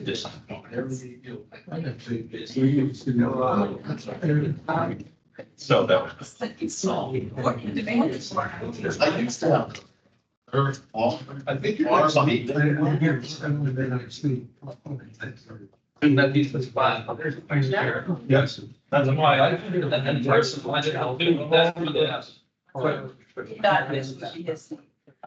Just. So that was. I used to have. I think you're. And that piece was fine. There's a place there. Yes. That's why I figured that in person, I did, I'll do that for this. That is,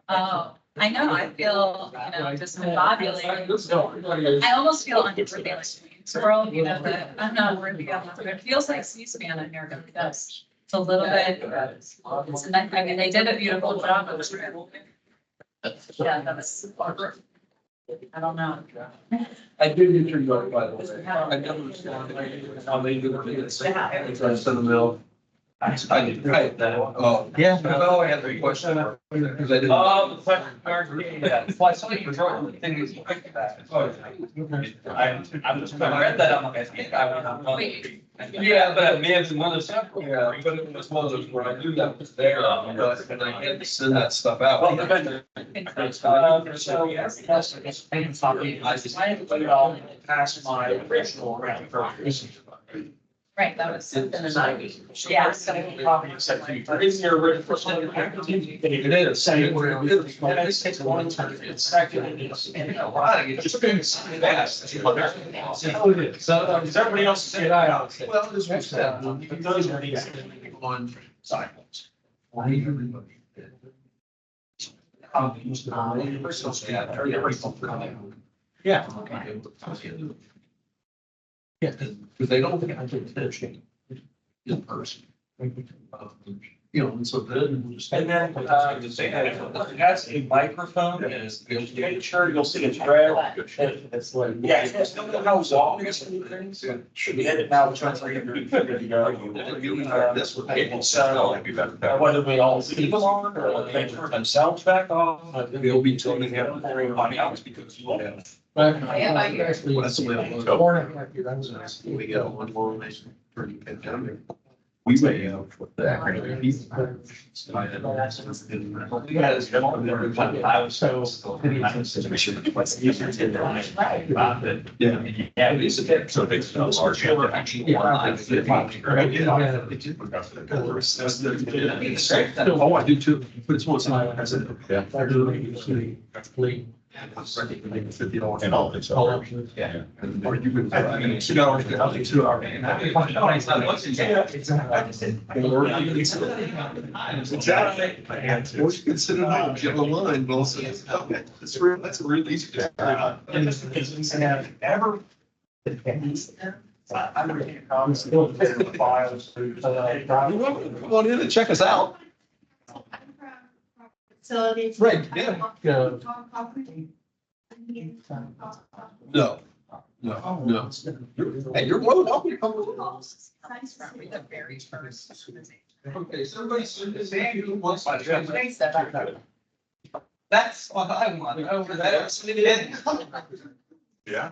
I know, I feel, discombobulated. I almost feel under the world, that I'm not worthy of it. It feels like C-SPAN in here, but that's, it's a little bit, it's a nice, I mean, they did a beautiful job. It was real. Yeah, that was, I don't know. I did get your note, by the way. I never responded. How they do it. It's in the middle. I did write that. Oh, Yeah. No, I had a question. Because I didn't. The second yeah. Well, I saw you wrote the thing that you picked that. I'm just, I read that, I'm like, I think I would. Yeah, but it may have been one of the several. Yeah, but it was one of those where I knew that was there, but and I had to send that stuff out. Well, the vendor. So, yes, it's been something, I just, well, past my original round purpose. Right, that was something that I, Yeah, so probably except for you. Is your original? It is. Say where it is. And I take one time, it's second, and it's, and a lot of it just been fast. So Does everybody else say that? Well, this was that. Those are these On cycles. Yeah. Yeah, because they don't think I take attention in person. You know, and so then. we'll just- And then, just say that it has a microphone, and it's, make sure you'll see it's red. It's like, yeah, it's still how long it's things. Should be headed now, which one's ready to go. This would. So, whether we all leave them on, or whether they turn themselves back off. They'll be turning out. Everybody else, because you won't. Yeah, I hear. Well, that's the way it was. We got one more nation pretty pandemic. We may have with that. I was so. Yeah. Yeah, it is a bit, so it's no large. Actually. Oh, I do too, but it's once in a while. Yeah. $50. And all this. Yeah. Or you can. $2. 2 hours. Exactly. What you consider now, yellow line, well, so it's, okay, that's real, that's a real easy. Ever. I'm still in files. You're welcome. Come on in and check us out. Facilities. Right, yeah. No, no, no. Hey, you're well, welcome to come along. The very first. Okay, so everybody send this in, who wants to. That's what I want over there. Yeah.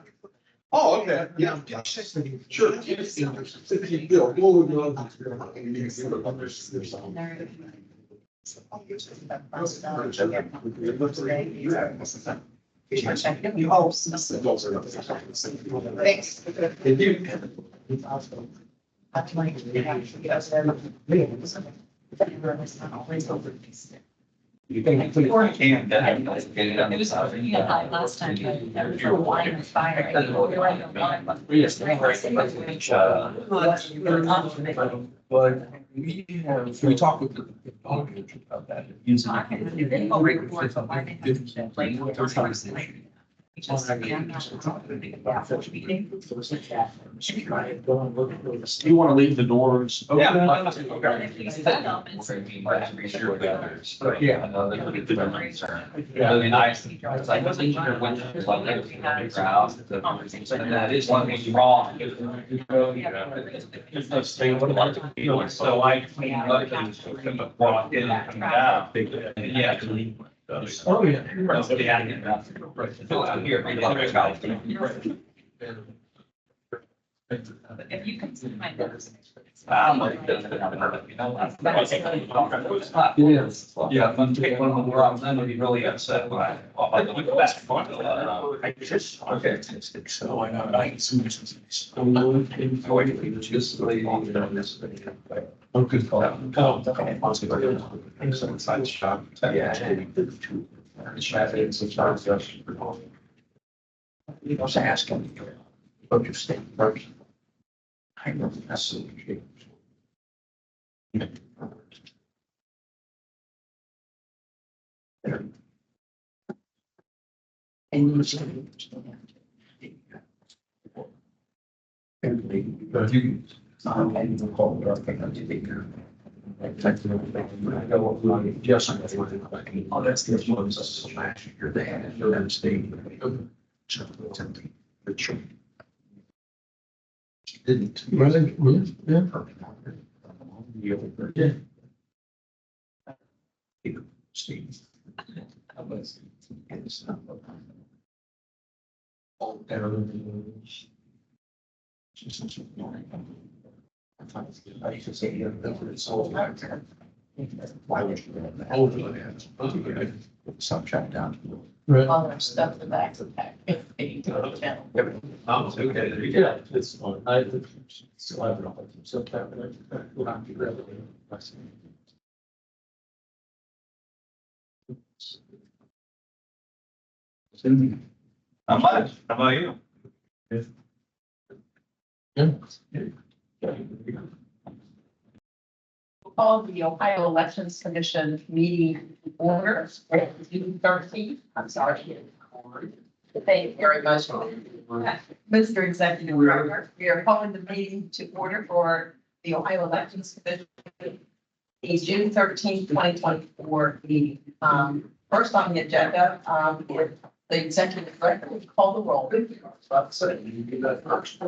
Oh, okay, yeah. Sure. Bill, we'll go. Thanks. You can, before I can, then I can get it on It this was, side. last time, the wine was fire. We were like, the wine was- But we have, we talked with the audience about that. Using. I'll record the wine and like, we're talking like, we just- You want to leave the doors open? Yeah. Yeah. Yeah. Really nice. It's like, what's in your window? It's like, there's a house. And that is one thing wrong. There's no space. So I clean up and walk in and come down. Yeah. Oh, yeah. Here. If you can see my notes. I'm like, you know, yeah, when we're on, then we'd be really upset when I went back. I just, okay, so I know, I see this. Just like, Oh, good call. Inside shop. He was asking, but you stay first. I know that's. And you say. But you And the call, I think I'll take care of it. Yes. Oh, that's the one, that's last year, they had, they're in state. So it's empty. The church. Didn't. Yeah. Steve. It's not. Oh, I used to say, yeah, it's all back there. Why would you? Some shut down. Right. All their stuff in the back of the pack. Oh, okay, yeah, it's fine. I still have it on September. We'll have to grab it. How much? How about you? Call the Ohio Elections Commission meeting order, June 13th. I'm sorry. Thank you very much. Mr. Executive Director, we are calling the meeting to order for the Ohio Elections Commission. The June 13th, 2024 meeting. First on the agenda, if the executive director would call the roll. So you do that first.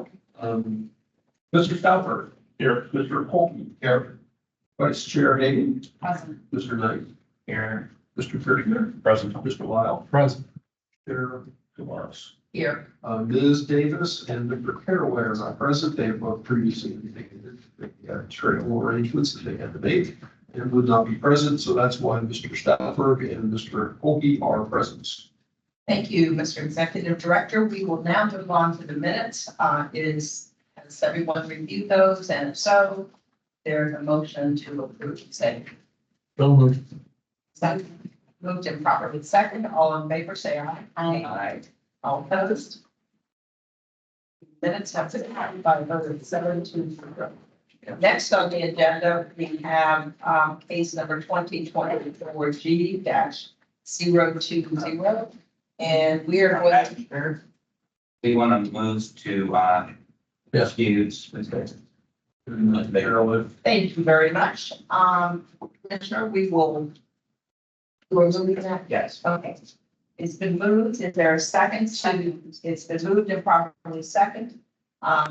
Mr. Stauffer. Here. Mr. Polkey. Here. Vice Chair Hagan. Present. Mr. Knight. Here. Mr. Ferrier. Present. Mr. Lyle. Present. Chair Tavares. Here. Ms. Davis and Mr. Caraway are present. They have both previously indicated the trail arrangements that they had to make and would not be present. So that's why Mr. Stauffer and Mr. Polkey are present. Thank you, Mr. Executive Director. We will now move on to the minutes. Has everyone reviewed those? And if so, there's a motion to approve. Say, So moved. second, moved and properly second. All in favor, say aye. Aye. All opposed? Minutes have been carried by a vote of 7-0. Next on the agenda, we have case number 2024G-020. And we are going to. We want to move to, excuse. Thank you very much. Commissioner, we will. We're moving that? Yes. Okay. It's been moved. Is there a second to, it's been moved and properly second,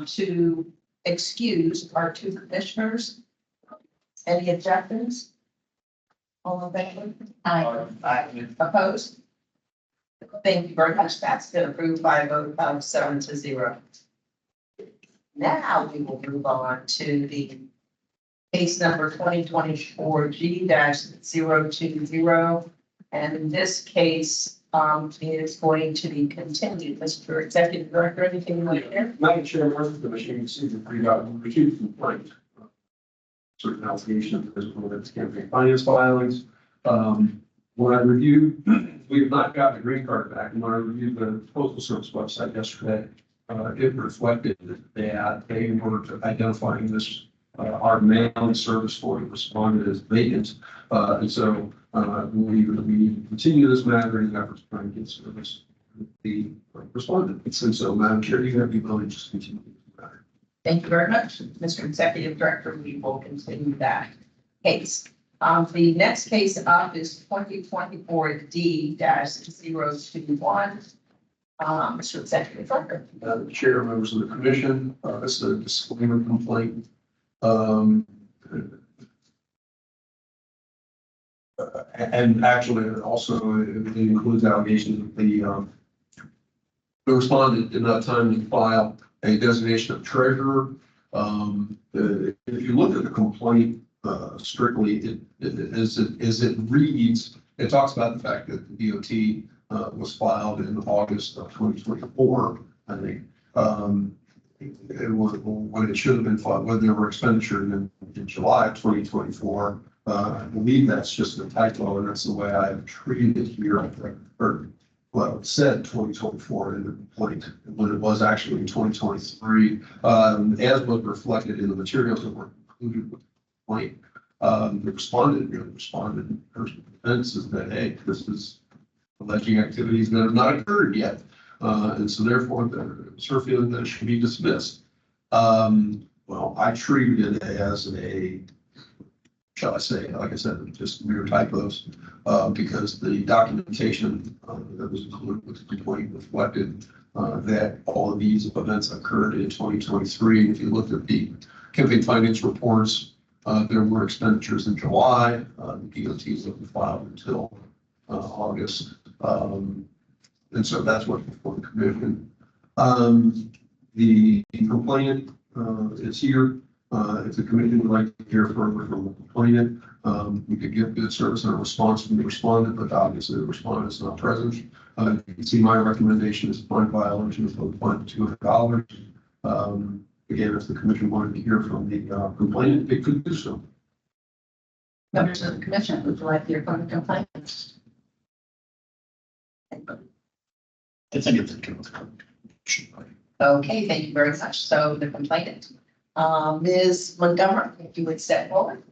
to excuse our two commissioners. Any objections? All in favor? Aye. Opposed? Thank you very much. That's been approved by a vote of 7-0. Now we will move on to the case number 2024G-020. And in this case, is going to be continued. Mr. Executive Director, anything you want to share? Madam Chair, members of the commission, you can see that we received complaint. Certain allegations as well as campaign finance filings. When I reviewed, we have not gotten a green card back. And when I reviewed the postal service website yesterday, it reflected that they were identifying this, our mailing service for it responded as vacant. And so we continue this matter in efforts to try and get service with the respondents. And so, Madam Chair, you have the ability to just continue this matter. Thank you very much, Mr. Executive Director. We will continue that case. The next case up is 2024D-021. Mr. Executive Director. The Chair, members of the commission, this is a disclaimer complaint. And actually, also it includes allegations that the respondent did not timely file a designation of treasurer. If you look at the complaint, strictly, as it reads, it talks about the fact that the DOT, was filed in August of 2024, I think. When it should have been filed, when there were expenditures in July of 2024. I believe that's just a typo, and that's the way I treated it here, or well, it said 2024 in the complaint, when it was actually in 2023, as was reflected in the materials that were included with the complaint. The respondent really responded in person defense is that, hey, this is alleging activities that have not occurred yet. And so therefore, it's her feeling that it should be dismissed. Well, I treated it as a, shall I say, like I said, just mere typos, because the documentation that was included with the complaint reflected that all of these events occurred in 2023. If you looked at the campaign finance reports, there were expenditures in July. The DOTs that were filed until August. And so that's what before the commission. The complainant is here. If the commission would like to hear further from the complainant, we could give good service and a response from the respondent, but obviously the respondent is not present. You can see my recommendation is fine violation of the fine $200. Again, if the commission wanted to hear from the complainant, it could do so. Members of the commission, would you like to hear from the complainant? I think it's a good. Okay, thank you very much. So the complainant, Ms. Montgomery, if you would step forward.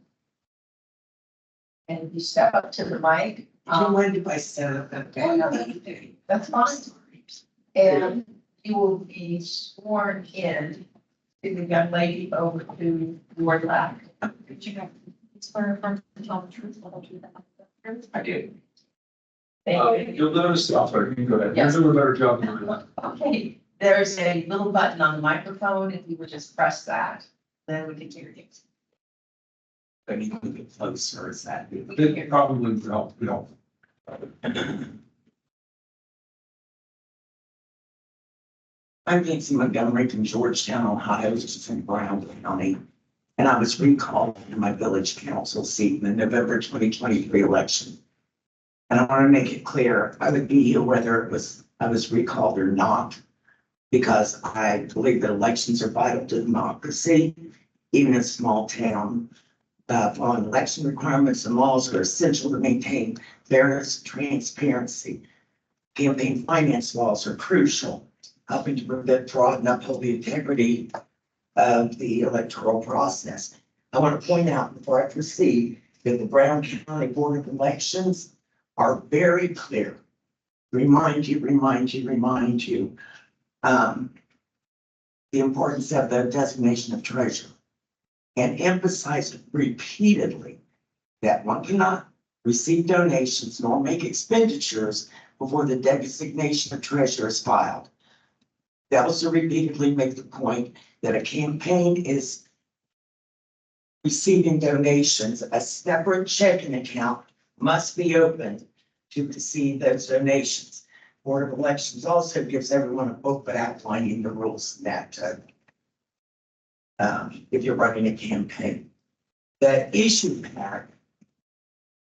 And if you step up to the mic. When do I set up that? That's fine. And you will be sworn in to the young lady over to your left. It's for the tell the truth, the whole truth. I do. Thank you. You'll notice, I'm sorry, you can go ahead. Yes. You're doing a better job than I am. Okay, there's a little button on the microphone. If you would just press that, then we can hear you. I need to get closer, is that? It probably would help, I'm Nancy Montgomery from Georgetown, Ohio, which is in Brown County. And I was recalled to my village council seat in the November 2023 election. And I want to make it clear, I would be here whether I was recalled or not, because I believe that elections are vital to democracy, even in a small town. Following election requirements and laws are essential to maintain fairness and transparency. Campaign finance laws are crucial, helping to prevent fraud and uphold the integrity of the electoral process. I want to point out before I proceed that the Brown County Board of Elections are very clear. Remind you, the importance of the designation of treasurer, and emphasize repeatedly that one cannot receive donations nor make expenditures before the designation of treasurer is filed. They also repeatedly make the point that a campaign is receiving donations, a separate checking account must be opened to receive those donations. Board of Elections also gives everyone a booklet outlining the rules that if you're running a campaign. The issue pack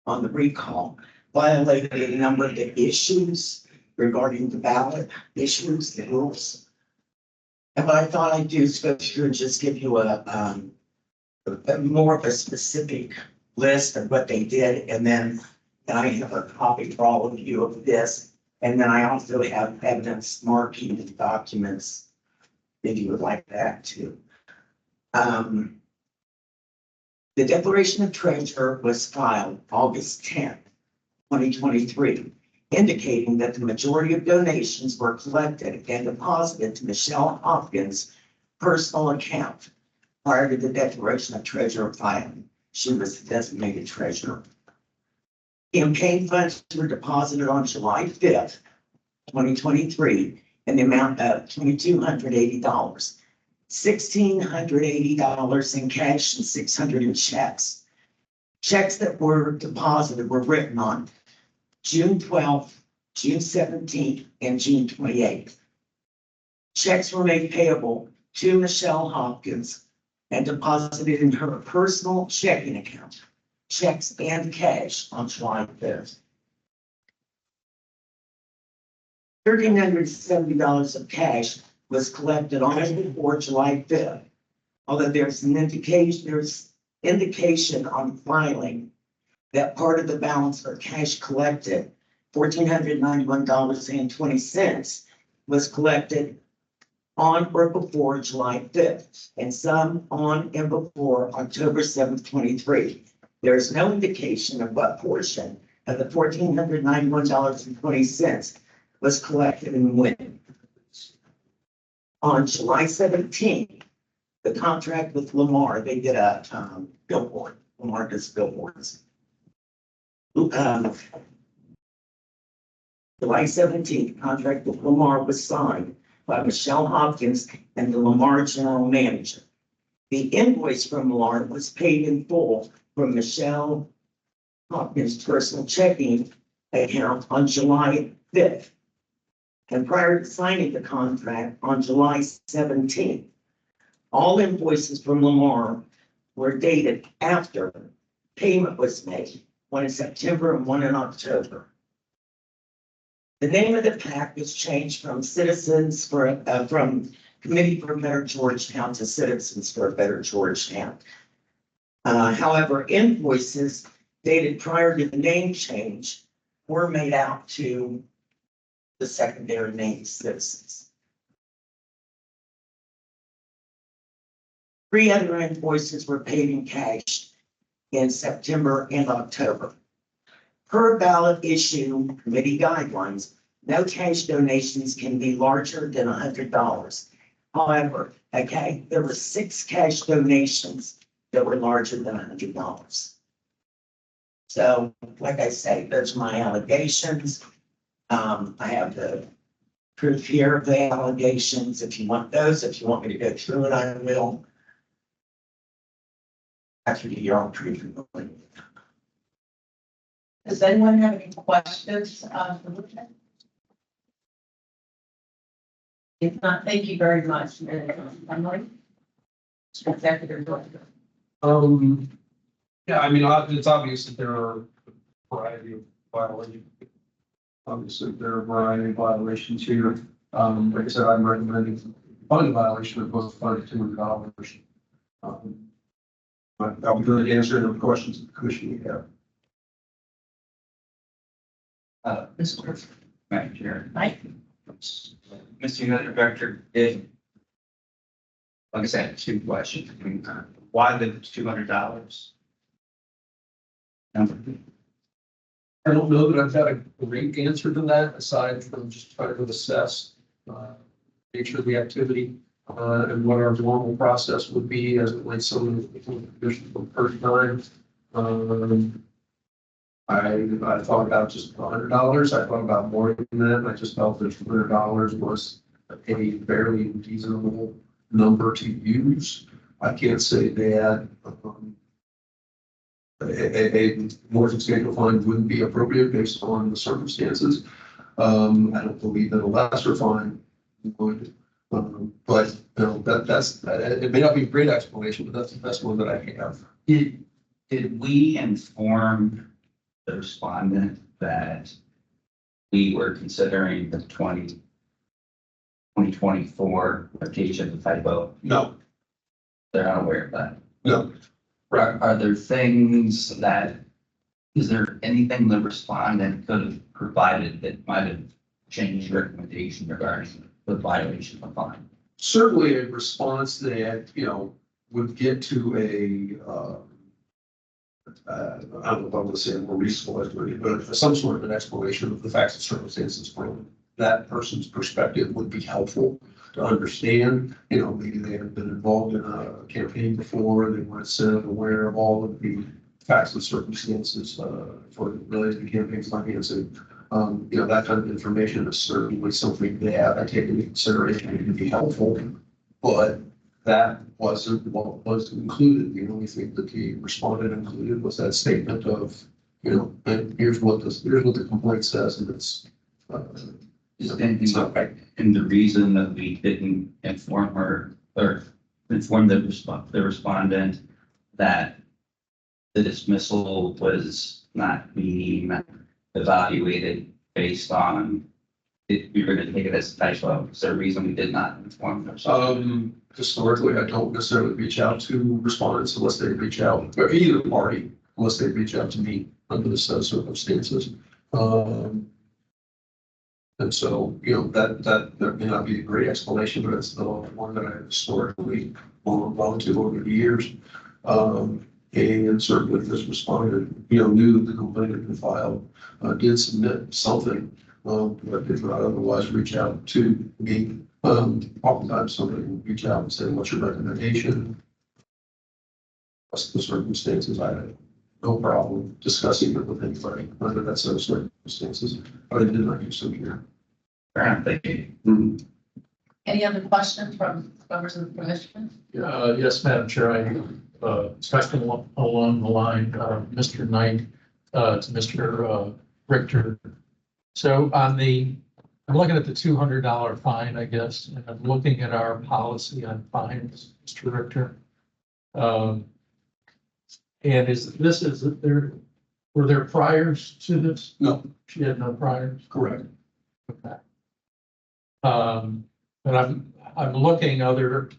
on the recall violated a number of the issues regarding the ballot issues, the rules. And what I thought I'd do is go through and just give you a more of a specific list of what they did, and then I have a copy for all of you of this, and then I also have evidence marking the documents if you would like that too. The Declaration of Treasurer was filed August 10th, 2023, indicating that the majority of donations were collected and deposited to Michelle Hopkins' personal account prior to the Declaration of Treasurer filing. She was the designated treasurer. Campaign funds were deposited on July 5th, 2023, in the amount of $2,280, $1,680 in cash and $600 in checks. Checks that were deposited were written on June 12th, June 17th, and June 28th. Checks were made payable to Michelle Hopkins and deposited in her personal checking account, checks and cash on July 5th. $1,370 of cash was collected on or before July 5th. Although there's indication on filing that part of the balance for cash collected, $1,491.20, was collected on or before July 5th, and some on and before October 7th, 23. There is no indication of what portion of the $1,491.20 was collected and when. On July 17th, the contract with Lamar, they did a billboard. Lamar does billboards. July 17th, contract with Lamar was signed by Michelle Hopkins and the Lamar general manager. The invoice from Lamar was paid in full from Michelle Hopkins' personal checking account on July 5th. And prior to signing the contract on July 17th, all invoices from Lamar were dated after payment was made, one in September and one in October. The name of the PAC was changed from from Committee for a Better Georgetown to Citizens for a Better Georgetown. However, invoices dated prior to the name change were made out to the secondary name Citizens. 3 other invoices were paid in cash in September and October. Per ballot issue committee guidelines, no cash donations can be larger than $100. However, okay, there were 6 cash donations that were larger than $100. So, like I say, those are my allegations. I have the proof here of the allegations. If you want those, if you want me to go through it, I will. After your own proof. Does anyone have any questions? If not, thank you very much. Emily? Executive Director. Yeah, I mean, it's obvious that there are a variety of violations. Obviously, there are a variety of violations here. Like I said, I'm recommending fund violation of both fund $200. But I'll be glad to answer any questions the commission may have. Mr. Madam Chair. Mike? Mr. Executive Director, like I said, 2 questions. Why the $200? I don't know that I've got a great answer to that, aside from just trying to assess nature of the activity and what our normal process would be as it relates to some of the conditions for the first time. I thought about just $100. I thought about more than that. I just felt that $200 was a fairly reasonable number to use. I can't say that a more substantial fine wouldn't be appropriate based on the circumstances. I don't believe that a lesser fine would, but you know, that's it may not be a great explanation, but that's the best one that I have. Did we inform the respondent that we were considering the 2024 occasion typo? No, They're not aware of that. no. Right. Are there things is there anything the respondent could have provided that might have changed recommendation regarding the violation of fine? Certainly a response that, you know, would get to I don't know if I want to say a more reasonable explanation, but some sort of an explanation of the facts and circumstances from that person's perspective would be helpful to understand. You know, maybe they have been involved in a campaign before, they weren't aware of all of the facts and circumstances for related to campaign financing. You know, that kind of information is certainly something that I take into consideration and can be helpful, but that wasn't what was included. The only thing that the respondent included was that statement of, you know, here's what the complaint says, and it's Is anything about, and the reason that we didn't inform her or inform the respondent that the dismissal was not being evaluated based on if you're going to take it as a typo. Is there a reason we did not inform them? Historically, I don't necessarily reach out to respondents unless they reach out, or either party, unless they reach out to me under the set of circumstances. And so, that may not be a great explanation, but it's the one that I historically gone to over the years. And certainly this respondent, knew that the complaint had been filed, did submit something, but did not otherwise reach out to me. Oftentimes somebody will reach out and say, what's your recommendation? What's the circumstances? I had no problem discussing it with anybody under that set of circumstances, but I did not use them here. Thank you. Any other questions from members of the commission? Yes, Madam Chair, I, especially along the line, Mr. Knight, to Mr. Richter. So I'm looking at the $200 fine, I guess, and I'm looking at our policy on fines, Mr. Richter. And were there priors to this? No. She had no priors? Correct. Okay. But I'm looking other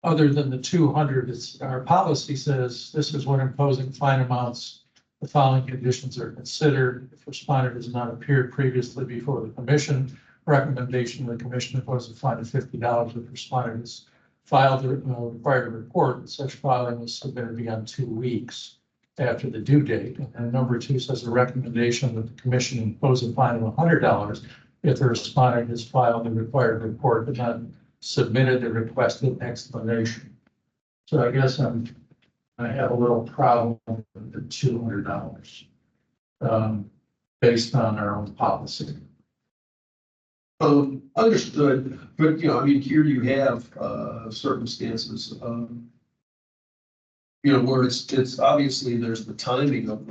than the 200, our policy says this is when imposing fine amounts, the following conditions are considered. If respondent has not appeared previously before the commission, recommendation of the commission imposes a fine of $50 if respondent has filed the required report. Such filing is submitted beyond 2 weeks after the due date. And number 2 says a recommendation that the commission impose a fine of $100 if the respondent has filed the required report but not submitted the requested explanation. So I guess I have a little problem with the $200 based on our own policy. Understood, but here you have circumstances, where it's obviously there's the timing of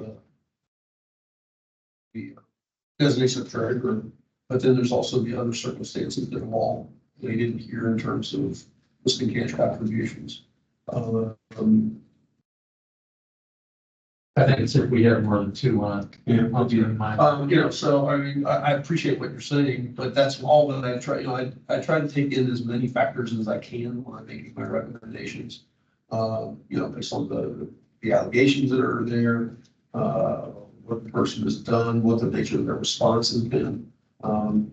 the designation of treasurer, but then there's also the other circumstances that involve related here in terms of listing cash contributions. I think it's if we have more than 2 on. Yeah. I'll be in mind. So I appreciate what you're saying, but that's all that I try, I try to take in as many factors as I can when I'm making my recommendations. Based on the allegations that are there, what the person has done, what the nature of their response has been. Under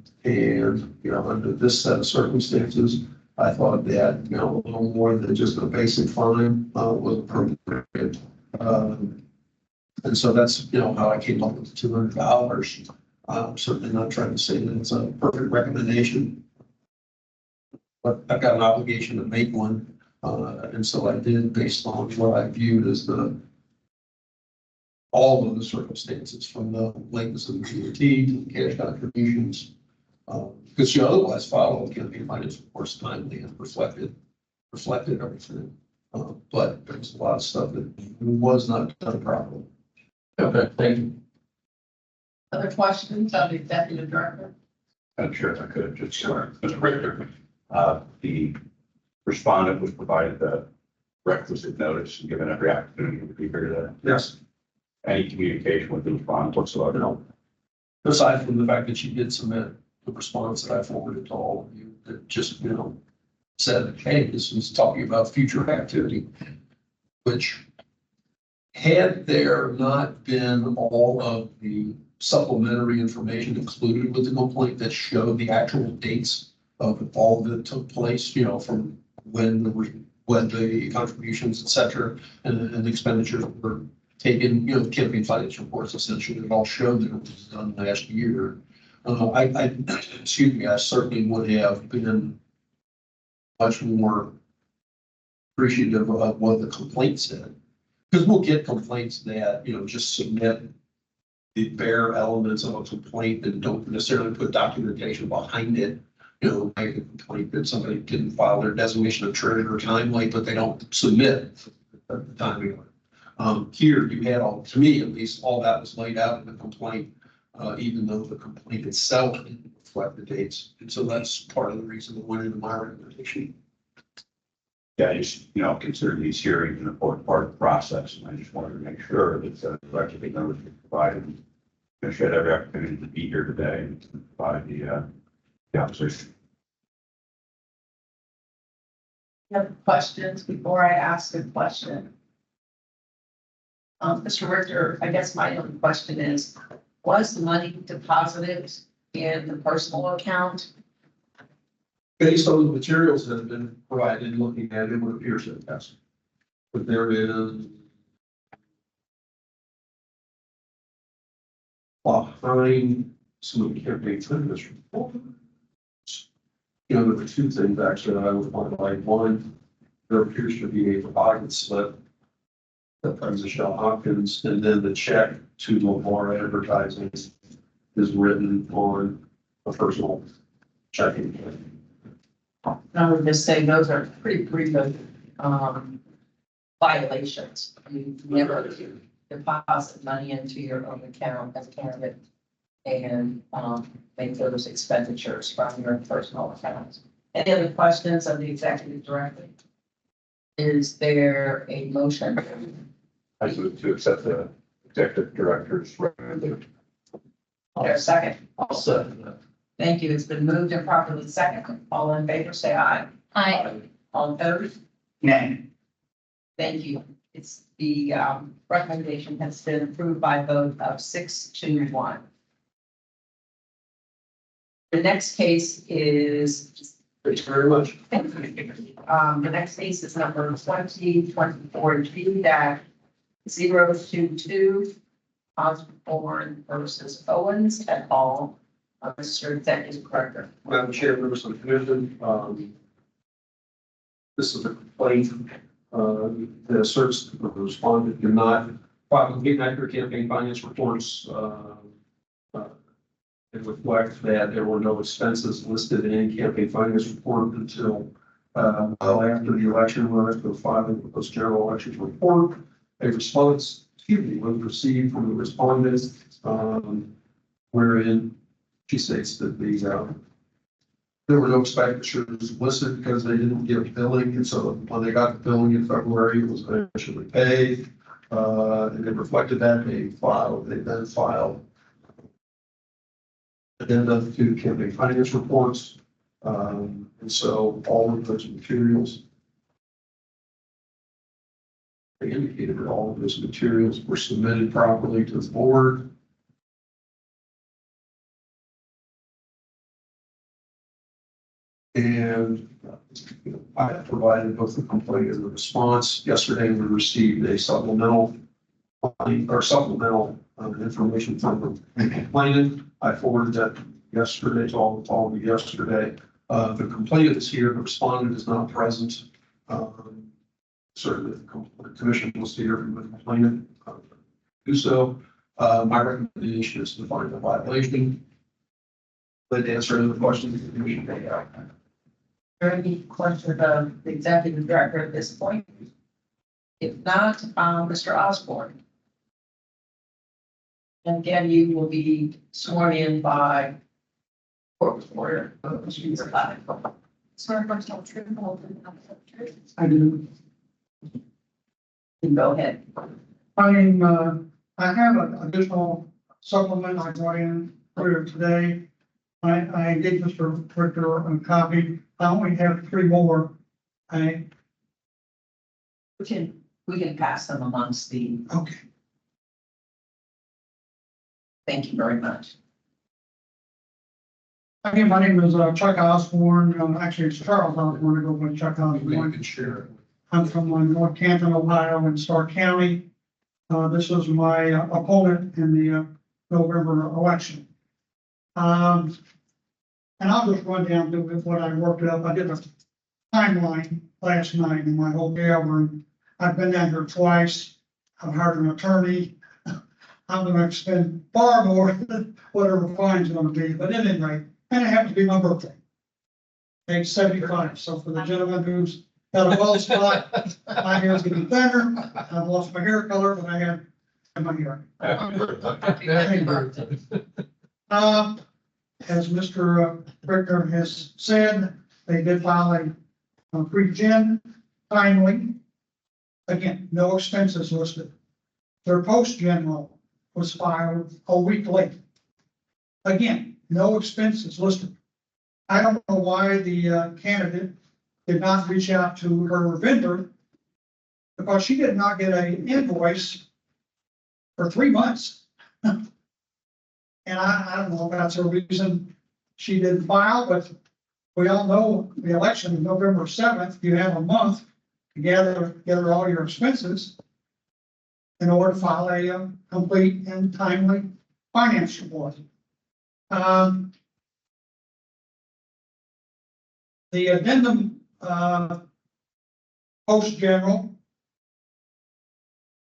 this set of circumstances, I thought that, a little more than just a basic fine, was appropriate. And so that's, how I came up with the $200. I'm certainly not trying to say that it's a perfect recommendation, but I've got an obligation to make one. And so I did based on what I viewed as all of the circumstances, from the lateness of the GOT to the cash contributions. Because you otherwise follow the campaign finance reports timely and reflected everything. But there's a lot of stuff that was not done properly. Okay, thank you. Other questions of the executive director? I'm sure if I could, just, Mr. Richter, the respondent was provided the requisite notice and given every opportunity to be here to Yes. any communication with the respondent whatsoever. No. Aside from the fact that she did submit the response that I forwarded to all of you, that just, said, hey, this is talking about future activity, which had there not been all of the supplementary information included with the complaint that showed the actual dates of all that took place, from when the contributions, et cetera, and the expenditures were taken, campaign finance reports, essentially, it all showed that it was done last year. I certainly would have been much more appreciative of what the complaint said. Because we'll get complaints that, just submit the bare elements of a complaint and don't necessarily put documentation behind it. Make a complaint that somebody didn't file their designation of treasurer timely, but they don't submit at the timing of it. Here, you had all, to me at least, all that was laid out in the complaint, even though the complaint itself didn't reflect the dates. And so that's part of the reason that went into my recommendation. Yeah, I just, consider these hearings an important part of the process, and I just wanted to make sure that the requisite numbers were provided. I should have every opportunity to be here today and provide the opposition. You have questions before I ask a question? Mr. Richter, I guess my only question is, was the money deposited in the personal account? Based on the materials that have been provided, looking at it, it would appear so, yes. But there is behind some of the campaign finance report. There were two things actually that I would want to like. One, there appears to be a deposit slip from Michelle Hopkins, and then the check to Lamar Advertising is written on a personal checking. I would just say those are pretty good, violations. You never deposit money into your own account as a candidate and, make those expenditures from your personal accounts. Any other questions of the executive director? Is there a motion? I move to accept the executive director's recommendation. There's a second. I'll second that. Thank you. It's been moved and properly seconded. All in favor, say aye. All opposed? Nay. Thank you. It's the recommendation has been approved by a vote of 6-1. The next case is, Thanks very much. the next case is number 2024G-022, Osborne versus Owens et al. Mr. Executive Director. Madam Chair, members of the commission, this is a complaint, that asserts that the respondent did not propagate accurate campaign finance reports, and reflect that there were no expenses listed in any campaign finance report until, well after the election, when after the filing of the post general elections report. A response, was received from the respondent, wherein she states that there were no expenditures listed because they didn't give billing, and so when they got the billing in February, it was eventually paid. And it reflected that they then filed addenda to campaign finance reports. And so all of those materials, they indicated that all of those materials were submitted properly to the board. And I provided both the complaint and the response. Yesterday, we received a supplemental information from the complainant. I forwarded that yesterday to all of you yesterday. The complainant is here, the respondent is not present. Certainly, the commission was here from the complainant. Do so. My recommendation is to find a violation. Let answer any questions the commission may have. Are there any questions of the executive director at this point? If not, Mr. Osborne. And again, you will be sworn in by court reporter. Sort of personal truth. I do. You can go ahead. I have an additional supplement I brought in earlier today. I gave Mr. Richter a copy. I only have 3 more. We can pass them amongst the, Okay. thank you very much. Again, my name is Chuck Osborne. Actually, it's Charles Osborne. I go by Chuck You Osborne. can share it. I'm from North Canton, Ohio, in Stark County. This was my opponent in the November election. And I'll just run down through what I worked up. I did a timeline last night in my hotel room. I've been down here twice. I've hired an attorney. I'm going to spend far more than whatever the fine's going to be, but at any rate, and it happens to be my birthday. Age 75. So for the gentleman who's got a bald spot, my hair's getting thinner. I've lost my hair color, but I have my hair. as Mr. Brickner has said, they did file a pre-gen timely. Again, no expenses listed. Their post-general was filed a week late. Again, no expenses listed. I don't know why the candidate did not reach out to her vendor, because she did not get an invoice for 3 months. And I don't know if that's a reason she didn't file, but we all know the election is November 7th. You have a month to gather all your expenses in order to file a complete and timely finance report. The addendum, post-general,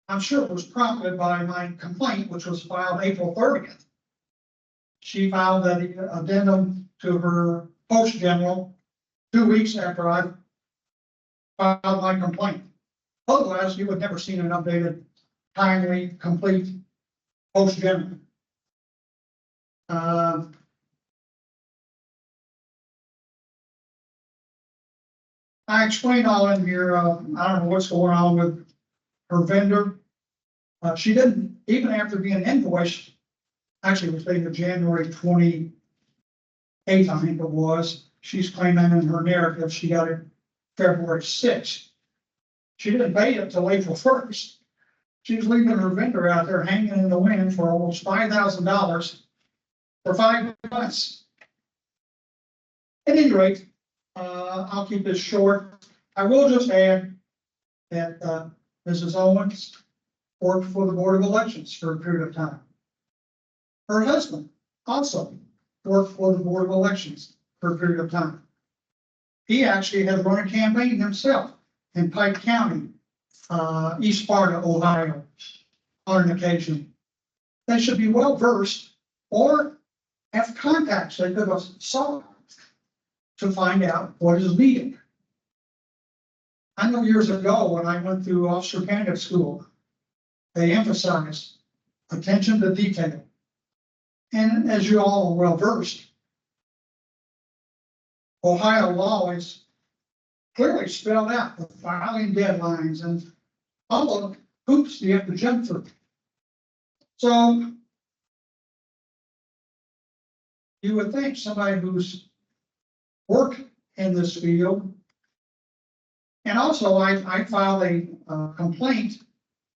I'm sure it was prompted by my complaint, which was filed April 30th. She filed the addendum to her post-general 2 weeks after I filed my complaint. Otherwise, you would never seen an updated, timely, complete post-general. I explained all in here. I don't know what's going on with her vendor. She didn't, even after being invoiced, actually it was dated January 28th, I think it was. She's claiming in her narrative she got it February 6th. She didn't pay it till April 1st. She was leaving her vendor out there hanging in the wind for almost $5,000 for 5 months. At any rate, I'll keep this short. I will just add that Mrs. Owens worked for the Board of Elections for a period of time. Her husband also worked for the Board of Elections for a period of time. He actually has run a campaign himself in Pike County, East Sparta, Ohio, on an occasion. They should be well versed or have contacts they could have sought to find out what is needed. I know years ago when I went through officer candidate school, they emphasized attention to detail. And as you all are well versed, Ohio law is clearly spelled out, the filing deadlines and all the hoops you have to jump through. So you would think somebody who's worked in this field, and also I filed a complaint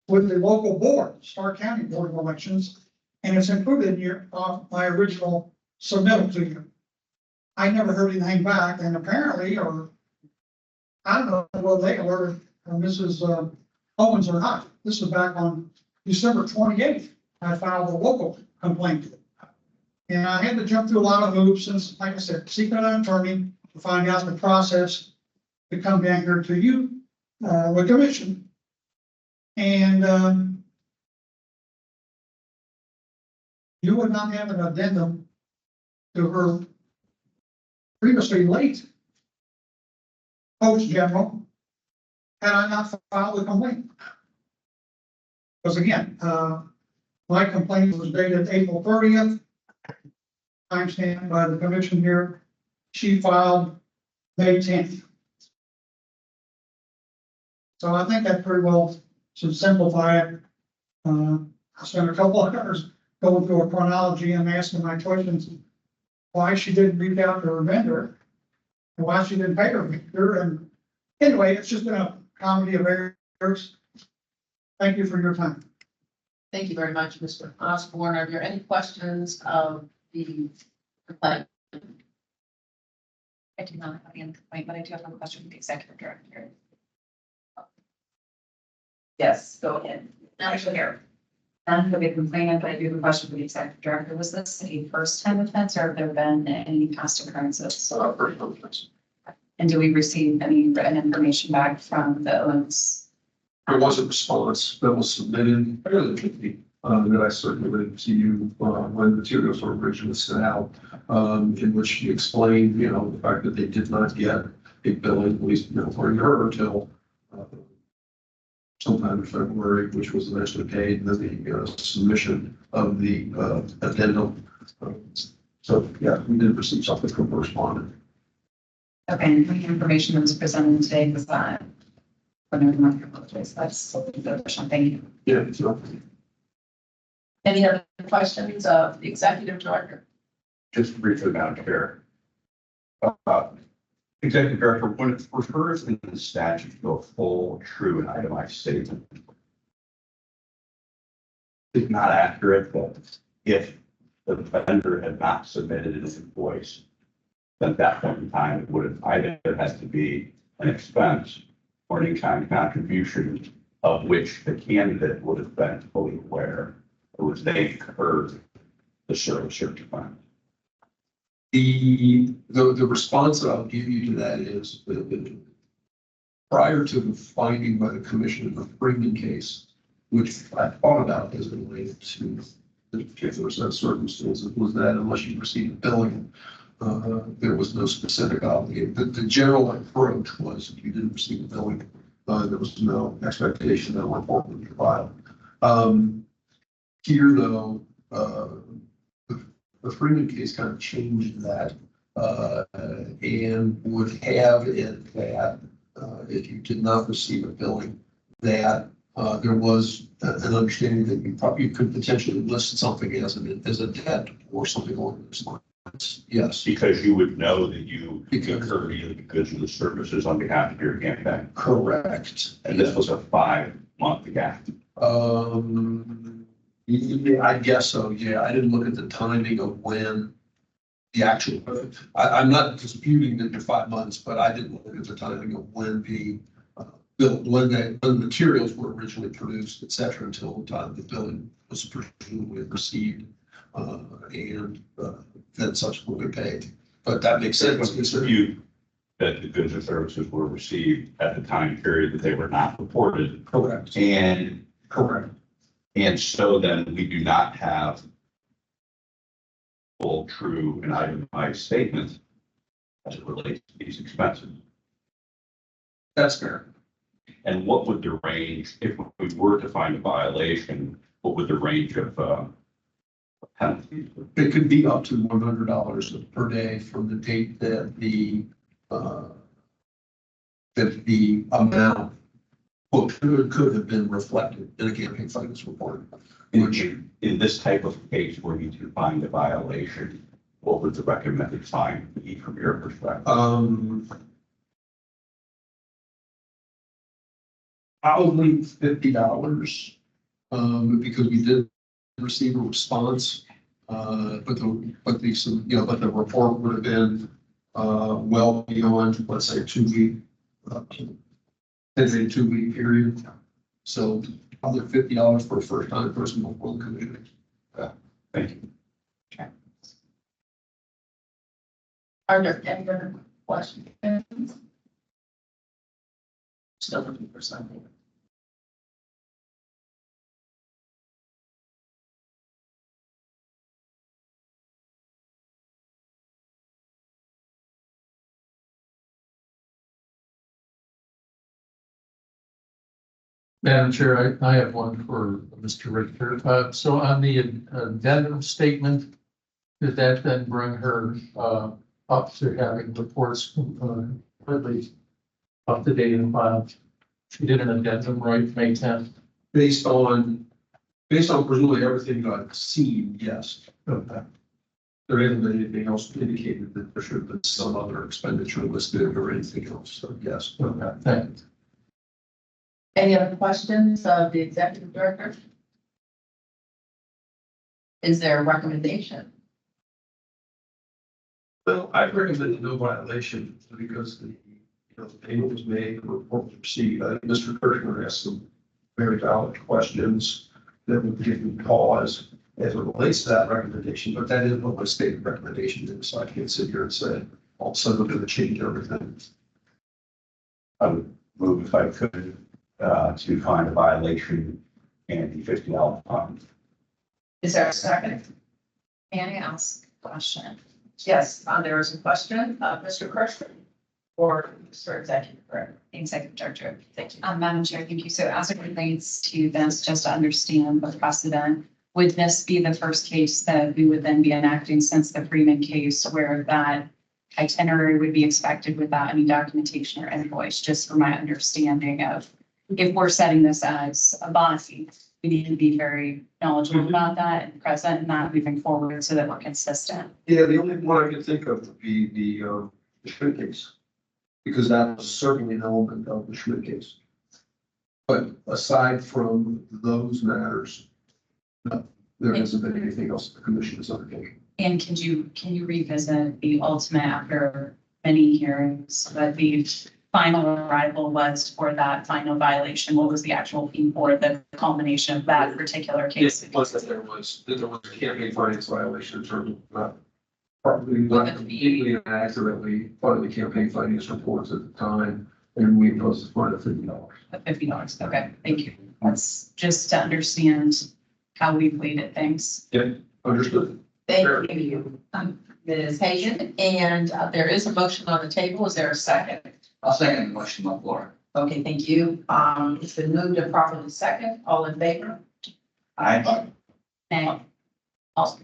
with the local board, Stark County Board of Elections, and it's included in your my original submittal to you. I never heard anything back, and apparently, or I don't know whether they alerted Mrs. Owens or not. This was back on December 28th. I filed a local complaint. And I had to jump through a lot of hoops, and like I said, seeking an attorney to find out the process to come down here to you, the commission. And you would not have an addendum to her previously late post-general had I not filed the complaint. Because again, my complaint was dated April 30th. Timestamped by the commission here. She filed May 10th. So I think that pretty well should simplify it. I spent a couple of hours going through a chronology and asking my questions. Why she didn't reach out to her vendor and why she didn't pay her vendor. And anyway, it's just been a comedy of errors. Thank you for your time. Thank you very much, Mr. Osborne. Are there any questions of the complaint? I do not have any complaint, but I do have a question for the executive director. Yes, go ahead. Not here. Not for the complainant, but I do have a question for the executive director. Was this a first time offense or have there been any past occurrences? And do we receive any written information back from the Owens? There was a response that was submitted fairly quickly, that I circulated to you, when materials were originally sent out, in which she explained, the fact that they did not get a billing, at least, for her until sometime in February, which was eventually paid, and then the submission of the addendum So, yeah, we did receive something from the respondent. Okay, and the information that was presented today was that. When I remember, that's something. Yeah, so Any other questions of the executive director? Just briefly, Madam Chair. Executive Director, when it refers in the statute to a full, true, and itemized statement, it's not accurate that if the vendor had not submitted an invoice, then at that point in time, it would have either had to be an expense or an in-kind contribution of which the candidate would have been fully aware, or which they incurred the service or fund. the response that I'll give you to that is that prior to the finding by the commission in the Freeman case, which I thought about as it related to the particular set of circumstances, was that unless you received billing, there was no specific obligation. The general approach was if you didn't receive the billing, there was no expectation that a report would be filed. Here, though, the Freeman case kind of changed that and would have it that if you did not receive a billing, that there was an understanding that you could potentially list something as a debt or something along those lines. Yes. Because you would know that you incurred either the goods or the services on behalf of your campaign. Correct. And this was a 5-month gap. Yeah, I guess so. Yeah, I didn't look at the timing of when the actual, I'm not disputing that you're 5 months, but I didn't look at the timing of when the when the materials were originally produced, et cetera, until the time the billing was presumably received and then subsequently paid. But that makes sense. Dispute that the goods or services were received at the time period that they were not reported. Correct. And Correct. And so then we do not have full, true, and itemized statements as it relates to these expenses. That's fair. And what would the range, if we were to find a violation, what would the range of penalties? It could be up to $100 per day from the date that the amount could have been reflected in a campaign finance report. Which In this type of case where you do find a violation, what would the recommended fine be from your perspective? Probably $50, because we did receive a response. But the report would have been well beyond, let's say, 2 week. It's a 2-week period. So probably $50 for a first time person before the commission. Thank you. Are there any other questions? Still looking for something. Madam Chair, I have one for Mr. Richter. So on the addendum statement, did that then bring her up to having reports completely up to date and filed? She did an addendum, right, May 10th? Based on presumably everything I've seen, yes. Okay. There isn't anything else indicated that there should have been some other expenditure listed or anything else. So yes. Okay, thanks. Any other questions of the executive director? Is there a recommendation? Well, I recommend no violation because the payment was made, the report was received. I think Mr. Kirchner asked some very valid questions that would give me pause as it relates to that recommendation, but that is what my stated recommendation is. So I can't sit here and say, all of a sudden we're going to change everything. I would move if I could to find a violation and the $50 fine. Is there a second? May I ask a question? Yes, there is a question, Mr. Kirschner or Mr. Executive Director. Executive Director. Thank you. Madam Chair, thank you. So as it relates to this, just to understand the precedent, would this be the first case that we would then be enacting since the Freeman case where that itinerary would be expected without any documentation or invoice, just for my understanding of if we're setting this as a body, we need to be very knowledgeable about that and present and not moving forward so that we're consistent. Yeah, the only one I can think of would be the Schmidt case. Because that was certainly an element of the Schmidt case. But aside from those matters, no, there hasn't been anything else the commission has undertaken. And can you revisit the ultimate after many hearings, what the final arrival was for that final violation? What was the actual fee for the culmination of that particular case? It was that there was a campaign finance violation in terms of not probably not completely and accurately funding the campaign finance reports at the time, and we imposed a fine of $50. $50, okay, thank you. That's just to understand how we've weighted things. Yep, understood. Thank you, Ms. Hagan, and there is a motion on the table. Is there a second? I'll second the motion on the floor. Okay, thank you. It's been moved and properly second. All in favor? Aye. Nay. All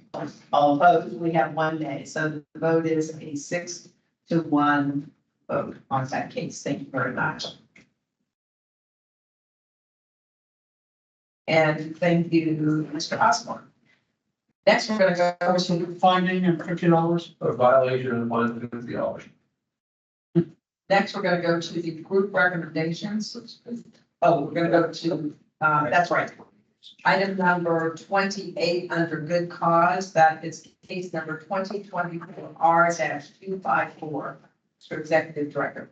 opposed? We have one nay. So the vote is a 6-1 vote on that case. Thank you very much. And thank you, Mr. Osborne. Next, we're gonna go to Finding and $50. A violation and a fine of $50. Next, we're gonna go to the group recommendations. Oh, we're gonna go to, that's right. Item number 28 under good cause, that is case number 2024 R-254. Mr. Executive Director.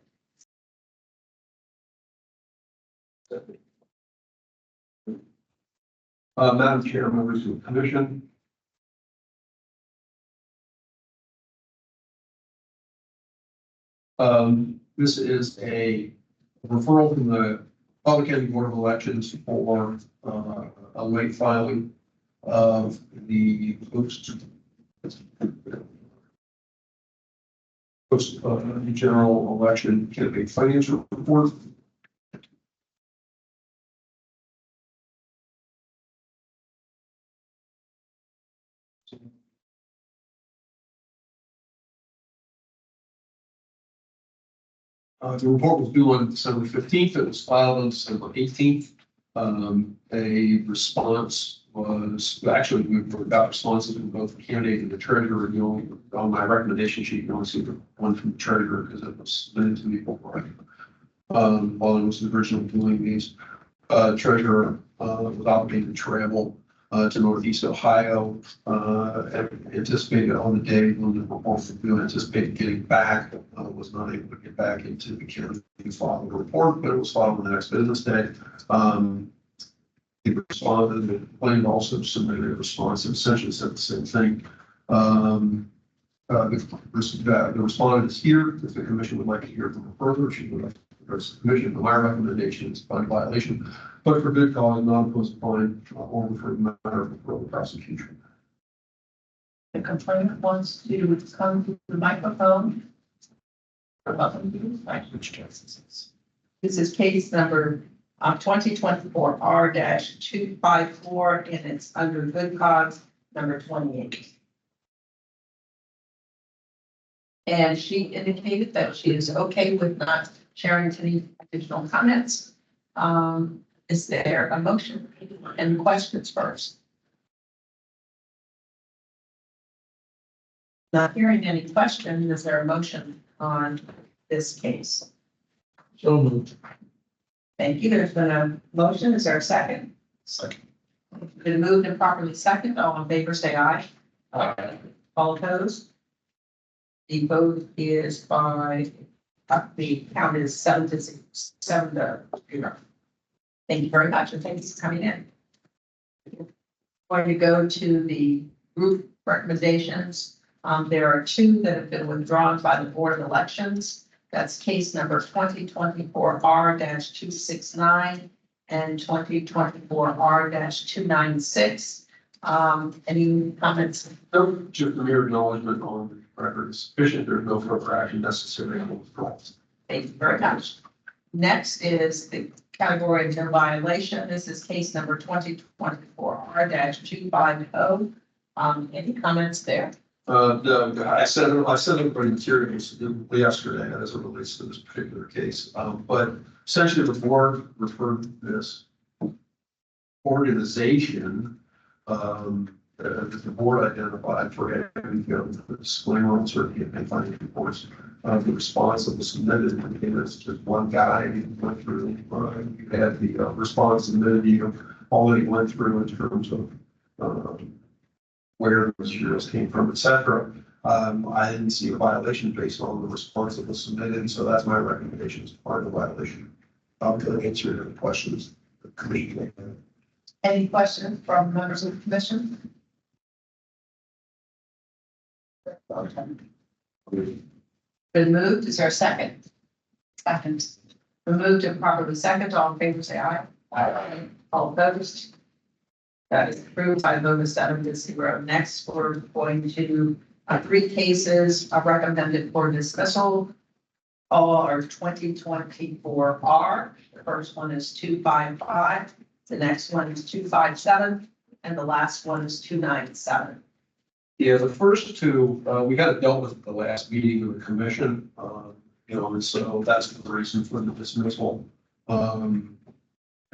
Madam Chair, members of the commission. This is a referral from the Public County Board of Elections for a late filing of the post general election campaign finance report. The report was due on December 15th. It was filed on December 18th. A response was, actually, we got responses from both the candidate and the treasurer. You only, on my recommendation sheet, you only see the one from the treasurer because it was submitted to me before. While I was originally doing these, treasurer was obligated to travel to Northeast Ohio, anticipated on the day when the report was due, anticipated getting back, was not able to get back into the county to file the report, but it was filed on the next business day. He responded, the complainant also submitted a response, essentially said the same thing. The respondent is here. If the commission would like to hear from her further, she would like to address the commission. But my recommendation is fine violation, but for good cause, not opposed to fine, only for the matter of further prosecution. The complainant wants to come to the microphone. Welcome to you. This is case number 2024 R-254, and it's under good cause number 28. And she indicated that she is okay with not sharing any additional comments. Is there a motion and questions first? Not hearing any questions, is there a motion on this case? So moved. Thank you. There's been a motion. Is there a second? Second. Been moved and properly second. All in favor, say aye. Aye. All opposed? The vote is by, the count is 7-0. Thank you very much, and thank you for coming in. Going to go to the group recommendations. There are two that have been withdrawn by the Board of Elections. That's case number 2024 R-269 and 2024 R-296. Any comments? No, just the mere acknowledgement on the record is sufficient. There's no further action necessary on those points. Thank you very much. Next is the category of no violation. This is case number 2024 R-250. Any comments there? No, I sent everybody materials yesterday as it relates to this particular case. But essentially the board referred to this organization, that the board identified for having the disclaimer on certain campaign finance reports. The response that was submitted, and it's just one guy who went through, you had the response submitted, you already went through in terms of where the materials came from, et cetera. I didn't see a violation based on the response that was submitted, so that's my recommendation as part of the violation. I'm going to answer any questions. Any questions from members of the commission? Been moved, is there a second? Second. Been moved and properly second, all in favor, say aye. Aye. All opposed? That is approved by a vote of 7-0. Next, we're going to 3 cases recommended for dismissal. All are 2024 R. The first one is 255. The next one is 257, and the last one is 297. Yeah, the first two, we got it dealt with at the last meeting of the commission, and so that's the reason for the dismissal. I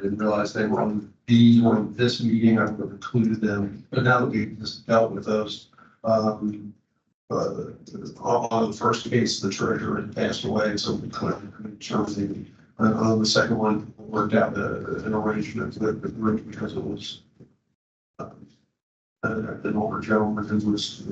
didn't realize they were on this meeting, I would have included them, but now that we just dealt with those, on the first case, the treasurer had passed away, so we couldn't terminate. On the second one, worked out an arrangement with the group because it was an older gentleman who was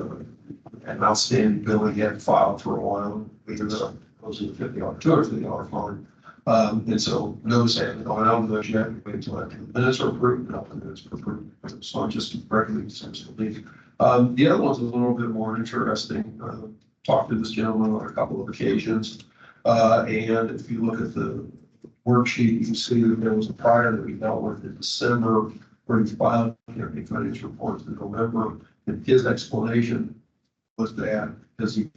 an outstanding bill he had filed for a while. We ended up closing the $250 fine. And so notice hadn't gone out of those yet. We wait until after the minutes are approved, not the minutes are approved. So I'm just recommending essentially. The other one's a little bit more interesting. Talked to this gentleman on a couple of occasions. And if you look at the worksheet, you can see that there was a prior that we dealt with in December, where he filed campaign finance reports in November. And his explanation was that because he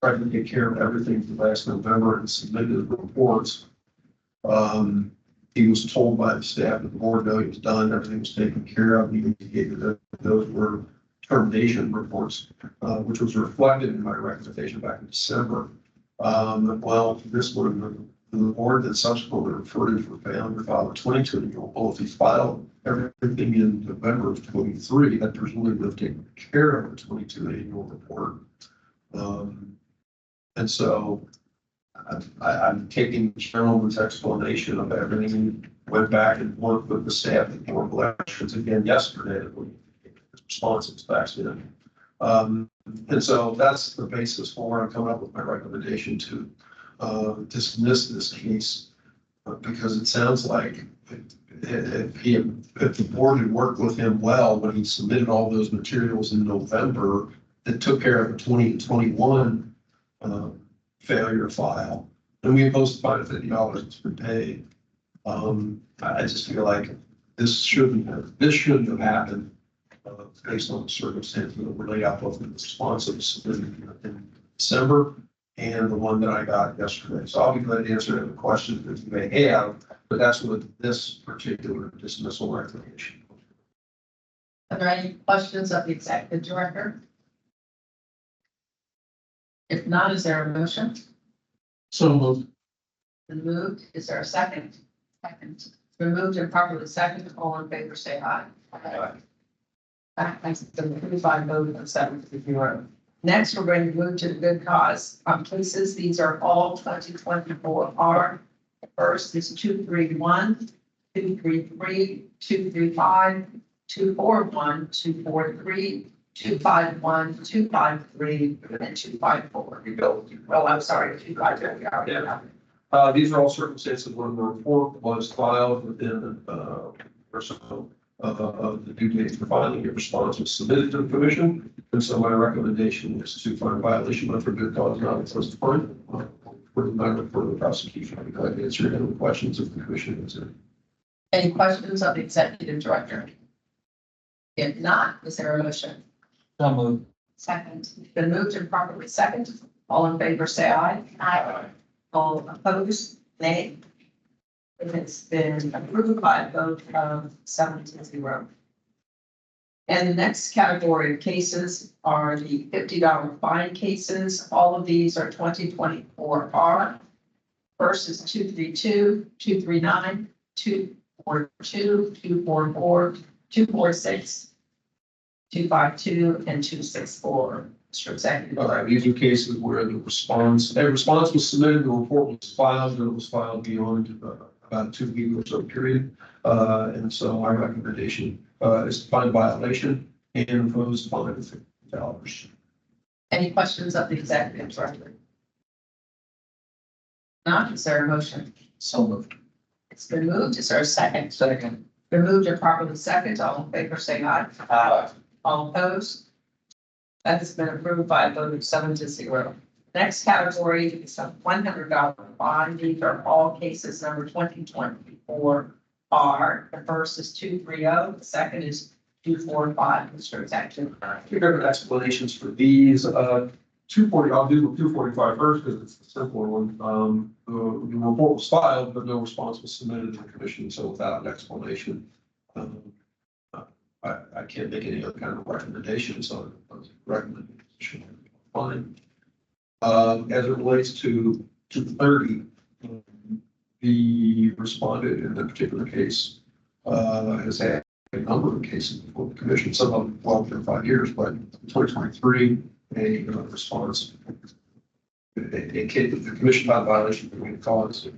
tried to take care of everything for last November and submitted the reports, he was told by the staff that the board no, he was done, everything was taken care of. He indicated that those were termination reports, which was reflected in my recommendation back in December. Well, this would have been the board that subsequently referred him for failure to file a 22-year-old. Well, if he filed everything in November of 23, that presumably would have taken care of the 22-year-old report. And so I'm taking the gentleman's explanation of everything, went back and worked with the staff at the board of elections again yesterday. Responses back then. And so that's the basis for where I'm coming up with my recommendation to dismiss this case, because it sounds like if the board had worked with him well when he submitted all those materials in November that took care of the 2021 failure file, and we imposed a fine of $50 that's been paid. I just feel like this shouldn't have happened. Based on the circumstances that were laid out both in the response that was submitted in December and the one that I got yesterday. So I'll be glad to answer any questions that you may have, but that's what this particular dismissal recommendation. Are there any questions of the executive director? If not, is there a motion? So moved. Been moved, is there a second? Second. It's been moved and properly second, all in favor, say aye. Aye. That's the 35 vote of 7-0. Next, we're going to move to the good cause cases. These are all 2024 R. The first is 231, 233, 235, 241, 243, 251, 253, and 254. Oh, I'm sorry, 254. These are all circumstances when the report was filed within or so of the due date for filing. Your response was submitted to the commission, and so my recommendation is to find a violation but for good cause not opposed to fine for the prosecution. I'd be glad to answer any questions if the commission is in. Any questions of the executive director? If not, is there a motion? So moved. Second. Been moved and properly second. All in favor, say aye. Aye. All opposed, nay. It's been approved by a vote of 7-0. And the next category of cases are the $50 fine cases. All of these are 2024 R. First is 232, 239, 242, 244, 246, 252, and 264. Mr. Executive. These are cases where the response, a response was submitted, the report was filed, and it was filed beyond about a 2 week or so period. And so my recommendation is to find violation and impose fine of $50. Any questions of the executive director? Not, is there a motion? So moved. It's been moved. Is there a second? Second. Been moved and properly second. All in favor, say aye. All opposed? That has been approved by a vote of 7-0. Next category is a $100 bond. These are all cases number 2024 R. The first is 230, the second is 245. Mr. Executive. Two different explanations for these. 240, I'll do the 245 first because it's the simpler one. The report was filed, but no response was submitted to the commission, so without an explanation, I can't make any other kind of recommendation, so I recommend fine. As it relates to 230, the respondent in that particular case has had a number of cases before the commission, some of them well within 5 years, but in 2023, a response. The commission found violation of the cause,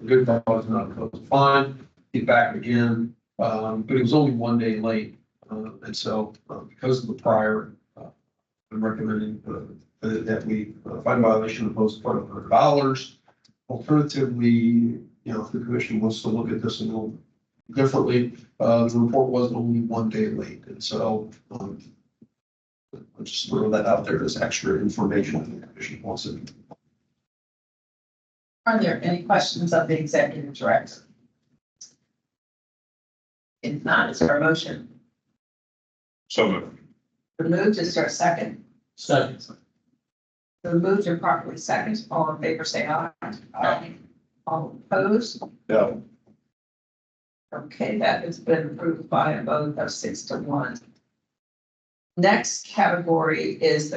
good cause, not opposed, fine, get back again, but it was only 1 day late. And so because of the prior, I'm recommending that we find violation of post $500. Alternatively, if the commission wants to look at this a little differently, the report was only 1 day late. And so I'll just throw that out there as extra information if the commission wants it. Are there any questions of the executive director? If not, is there a motion? So moved. Been moved, is there a second? Second. Been moved and properly second. All in favor, say aye. Aye. All opposed? No. Okay, that has been approved by a vote of 6-1. Next category is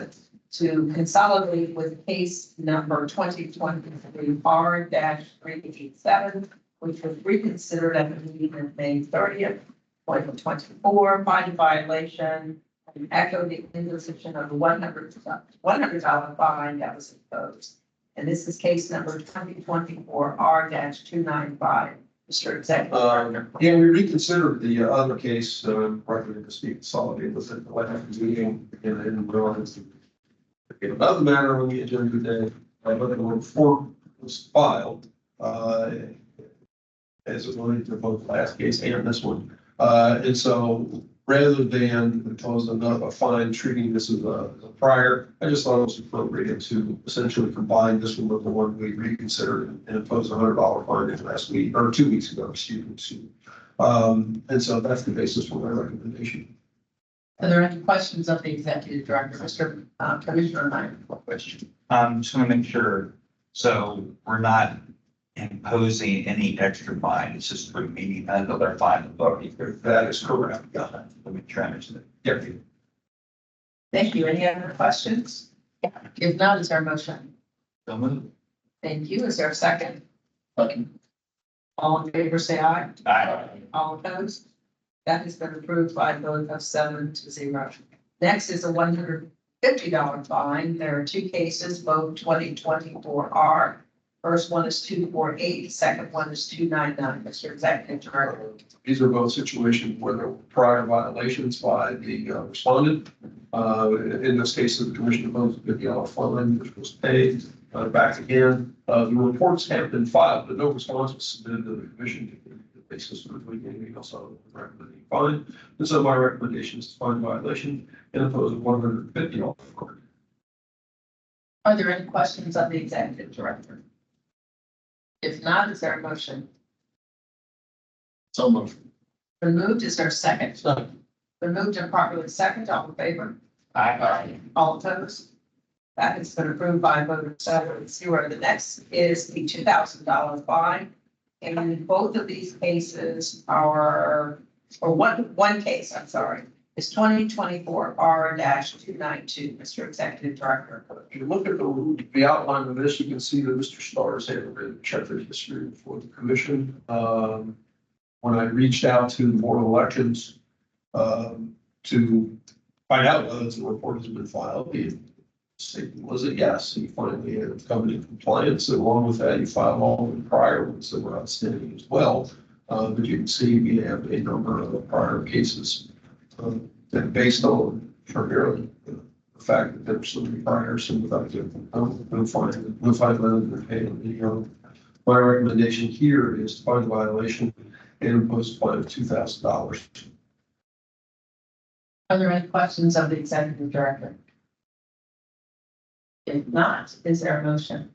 to consolidate with case number 2023 R-387, which was reconsidered at the meeting of May 30th, 2024, finding violation and echo the imposition of the $100 fine that was imposed. And this is case number 2024 R-295. Mr. Executive. Yeah, we reconsidered the other case, recommended to be consolidated with the last meeting and realized another matter on the agenda today, but the report was filed as it related to both last case and this one. And so rather than impose a fine treating this as a prior, I just thought it was appropriate to essentially combine this one with the one we reconsidered and impose $100 fine last week or 2 weeks ago, excuse me. And so that's the basis for my recommendation. Are there any questions of the executive director, Mr. Commissioner Meyer? Question. Just want to make sure, so we're not imposing any extra fine, it's just remaining another fine above here. That is correct. Got it. Let me try to understand. Yeah. Thank you. Any other questions? If not, is there a motion? So moved. Thank you. Is there a second? All in favor, say aye. Aye. All opposed? That has been approved by a vote of 7-0. Next is a $150 fine. There are two cases, both 2024 R. First one is 248, second one is 299. Mr. Executive Director. These are both situations where there were prior violations by the respondent. In this case, the commission imposed a $50 fine, which was paid back again. The reports have been filed, but no response was submitted to the commission. The basis for anything else other than recommending fine. And so my recommendation is to find violation and impose a $150 fine. Are there any questions of the executive director? If not, is there a motion? So moved. Been moved, is there a second? Second. Been moved and properly second, all in favor? Aye. All opposed? That has been approved by a vote of 7-0. The next is the $2,000 fine. And both of these cases are, or one case, I'm sorry, is 2024 R-292. Mr. Executive Director. If you look at the outline of this, you can see that Mr. Stars had a written checkered history before the commission. When I reached out to the Board of Elections, to find out whether the report has been filed, the statement was a yes. He finally had come into compliance. Along with that, he filed all the prior ones that were outstanding as well. But you can see we have a number of prior cases that based on primarily the fact that there were so many priors and without we'll find them and my recommendation here is to find a violation and impose a fine of $2,000. Are there any questions of the Executive Director? If not, is there a motion?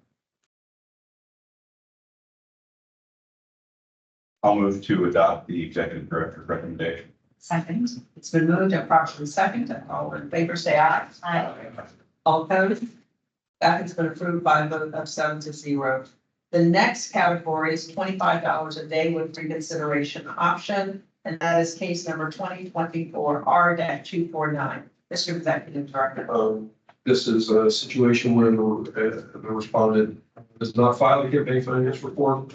I'll move to adopt the executive director's recommendation. Second. It's been moved and properly seconded. All in favor, say aye. Aye. All opposed? That has been approved by a vote of 7-0. The next category is $25 a day with reconsideration option, and that is case number 2024 R-249. Mr. Executive Director. This is a situation where the respondent does not file a campaign finance report.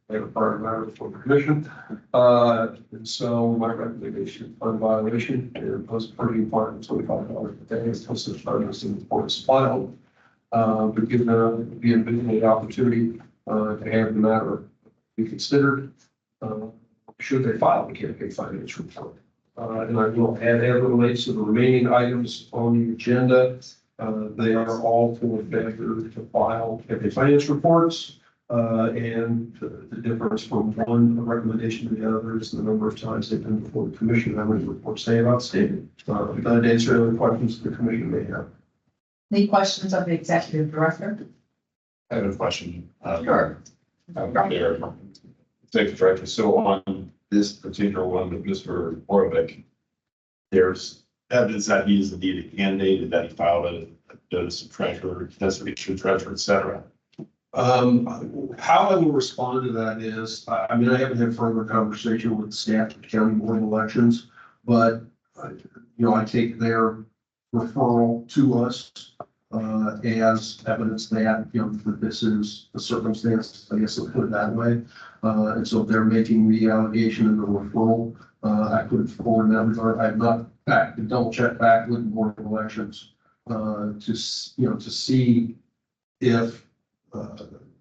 They have a prior matter before the commission. And so my recommendation is find violation and impose a per diem fine of $25 a day until such time as the report is filed. But given the individual the opportunity to have the matter be considered, should they file a campaign finance report. And I will add as it relates to the remaining items on the agenda. They are all for failure to file campaign finance reports. And the difference from one recommendation to the other is the number of times they've been before the commission, how many reports they have outstanding. That answer any questions the commission may have. Any questions of the Executive Director? I have a question. Sure. Thank you, Director. So on this particular one with Mr. Borovic, there's evidence that he is indeed a candidate and that he filed a notice of treasurer, designation of treasurer, et cetera. How I will respond to that is, I mean, I haven't had further conversation with the staff of the County Board of Elections, but, I take their referral to us as evidence that, that this is the circumstance, I guess I'll put it that way. And so if they're making the allegation and the referral, I put it forward in that regard. I have not back to double check back with the Board of Elections to see if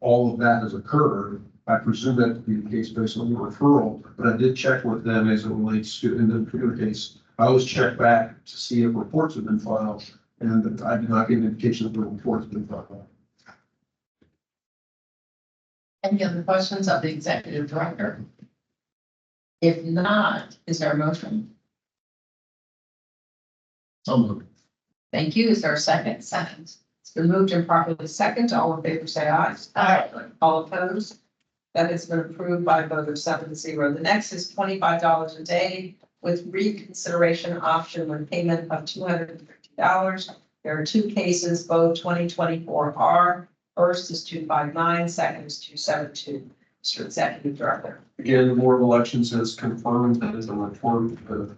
all of that has occurred. I presume that to be the case based on the referral, but I did check with them as it relates to, in the particular case, I always check back to see if reports have been filed, and I did not get an indication that the reports have been filed. Any other questions of the Executive Director? If not, is there a motion? So moved. Thank you. Is there a second? Second. It's been moved and properly second. All in favor, say aye. Aye. All opposed? That has been approved by a vote of 7-0. The next is $25 a day with reconsideration option with payment of $250. There are two cases, both 2024 R. First is 259, second is 272. Mr. Executive Director. Again, the Board of Elections has confirmed that the report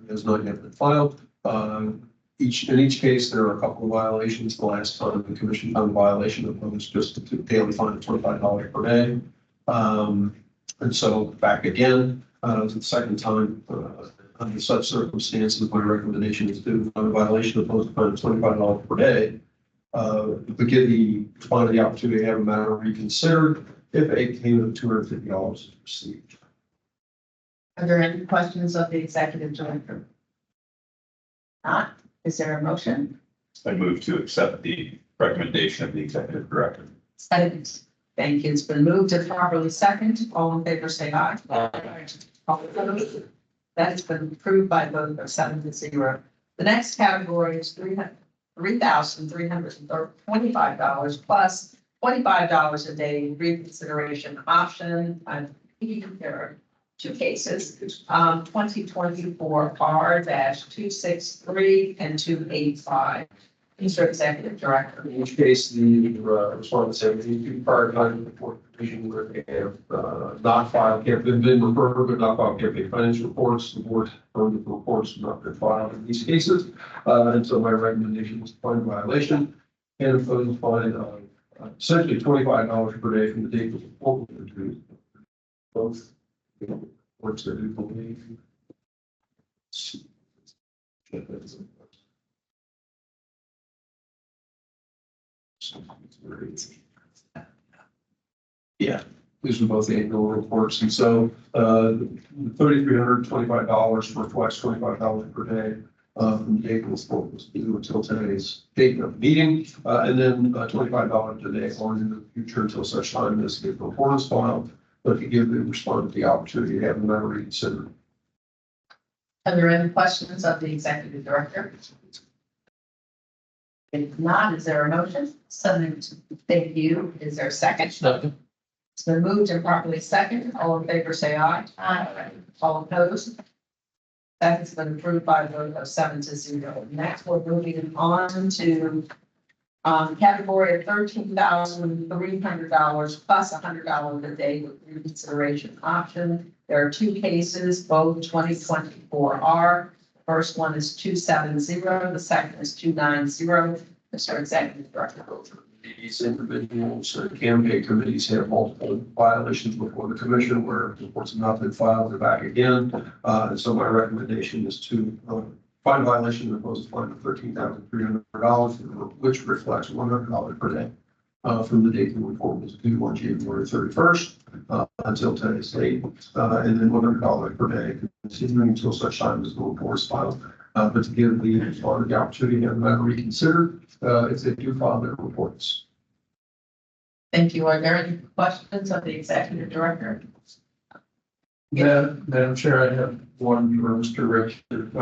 has not yet been filed. In each case, there are a couple of violations. The last time the commission found a violation of was just a daily fine of $25 per day. And so back again, the second time, under such circumstances, my recommendation is to find a violation of post fine of $25 per day. But give the respondent the opportunity to have a matter reconsidered if a payment of $250 is received. Are there any questions of the Executive Director? Not. Is there a motion? I move to accept the recommendation of the executive director. Second. Thank you. It's been moved and properly second. All in favor, say aye. Aye. All opposed? That has been approved by a vote of 7-0. The next category is $3,325 plus $25 a day reconsideration option. There are two cases, 2024 R-263 and 285. Mr. Executive Director. In each case, the respondents have the prior time before the recommendation where they have, not filed, been referred, but not filed campaign finance reports. The board heard the reports have not been filed in these cases. And so my recommendation was to find a violation and impose a fine of essentially $25 per day from the date the report was produced. Both reports that we believe. Yeah, these are both annual reports, and so, $3,325 for twice $25 per day. From the date the report was due until today's date of the meeting, and then $25 a day on in the future until such time as the report is filed, but to give the respondent the opportunity to have the matter reconsidered. Are there any questions of the executive director? If not, is there a motion? Thank you. Is there a second? Second. It's been moved and properly seconded. All in favor, say aye. Aye. All opposed? That has been approved by a vote of 7-0. Next, we're moving on to category of $13,300 plus $100 a day with reconsideration option. There are two cases, both 2024R. First one is 270, the second is 290. Mr. Executive Director. These individuals, campaign committees have multiple violations before the commission where reports have not been filed, they're back again. And so my recommendation is to find a violation and impose a fine of $13,300, which reflects $100 per day from the date the report was due on January 31st until today's date, and then $100 per day continuing until such time as the report is filed. But to give the respondent the opportunity to have the matter reconsidered if they do file their reports. Thank you. Are there any questions of the executive director? Madam Chair, I have one for Mr. Richard,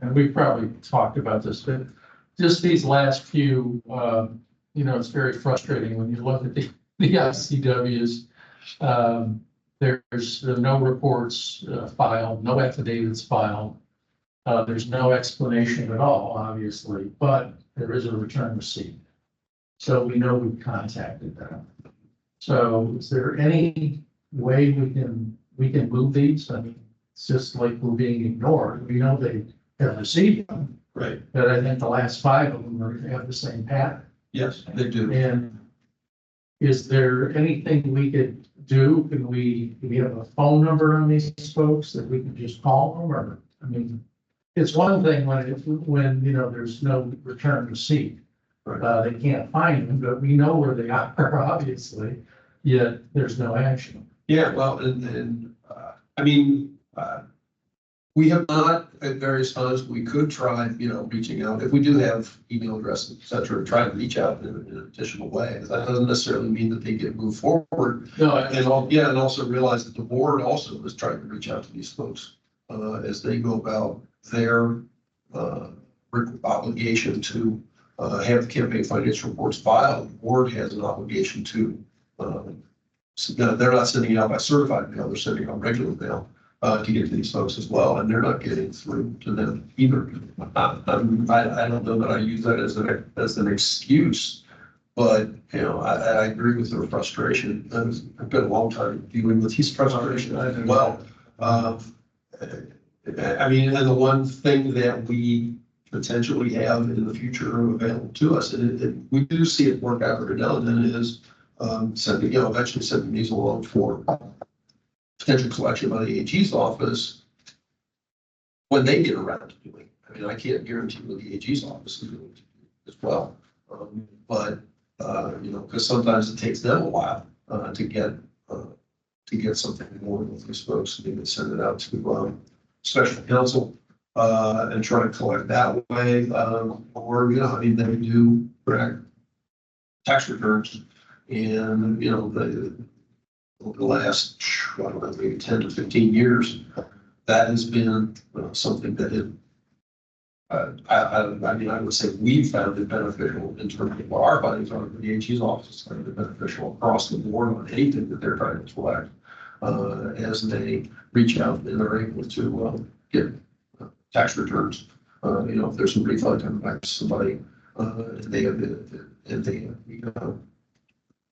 and we probably talked about this, but just these last few, it's very frustrating when you look at the ICWs. There's no reports filed, no affidavits filed. There's no explanation at all, obviously, but there is a return receipt. So we know we've contacted them. So is there any way we can move these? I mean, it's just like we're being ignored. We know they have received them. Right. But I think the last 5 of them have the same pattern. Yes, they do. And is there anything we could do? Do we have a phone number on these folks that we can just call them? Or, I mean, it's one thing when there's no return receipt. Right. They can't find them, but we know where they are, obviously, yet there's no action. Yeah, well, we have not at various times, we could try, reaching out. If we do have email addresses, et cetera, try to reach out in an additional way. That doesn't necessarily mean that they get moved forward. No, And also realize that the board also is trying to reach out to these folks as they go about their obligation to have campaign finance reports filed. The board has an obligation to, they're not sending it out by certified mail, they're sending out regular mail to get to these folks as well, and they're not getting through to them either. I don't know that I use that as an excuse, but I agree with their frustration. I've been a long time dealing with these frustrations as well. And the one thing that we potentially have in the future available to us, and we do see it work out every now and then, is eventually sending these along for potential collection by the AG's office when they get around to doing it. I mean, I can't guarantee what the AG's office is doing as well. Because sometimes it takes them a while to get something going with these folks, and they can send it out to special counsel and try to collect that way. They do correct tax returns, and over the last, maybe 10 to 15 years, that has been something that I would say we've found it beneficial in terms of what our findings are. The AG's office is found it beneficial across the board on anything that they're trying to collect as they reach out and are able to get tax returns. If there's some refund coming back to somebody,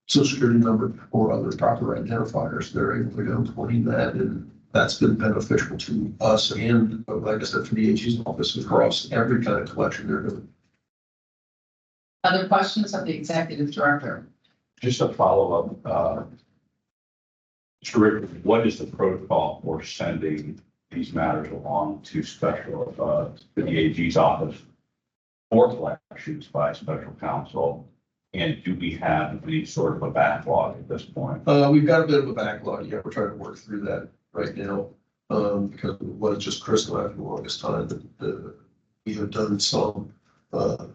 social security number or other proper identifiers. They're able to go and clean that, and that's been beneficial to us and, like I said, for the AG's office across every kind of collection they're doing. Other questions of the executive director? Just a follow-up, Mr. Rick, what is the protocol for sending these matters along to to the AG's office for collections by special counsel? And do we have any sort of a backlog at this point? We've got a bit of a backlog. Yeah, we're trying to work through that right now. Because it was just Chris and I for the longest time that we have done some. But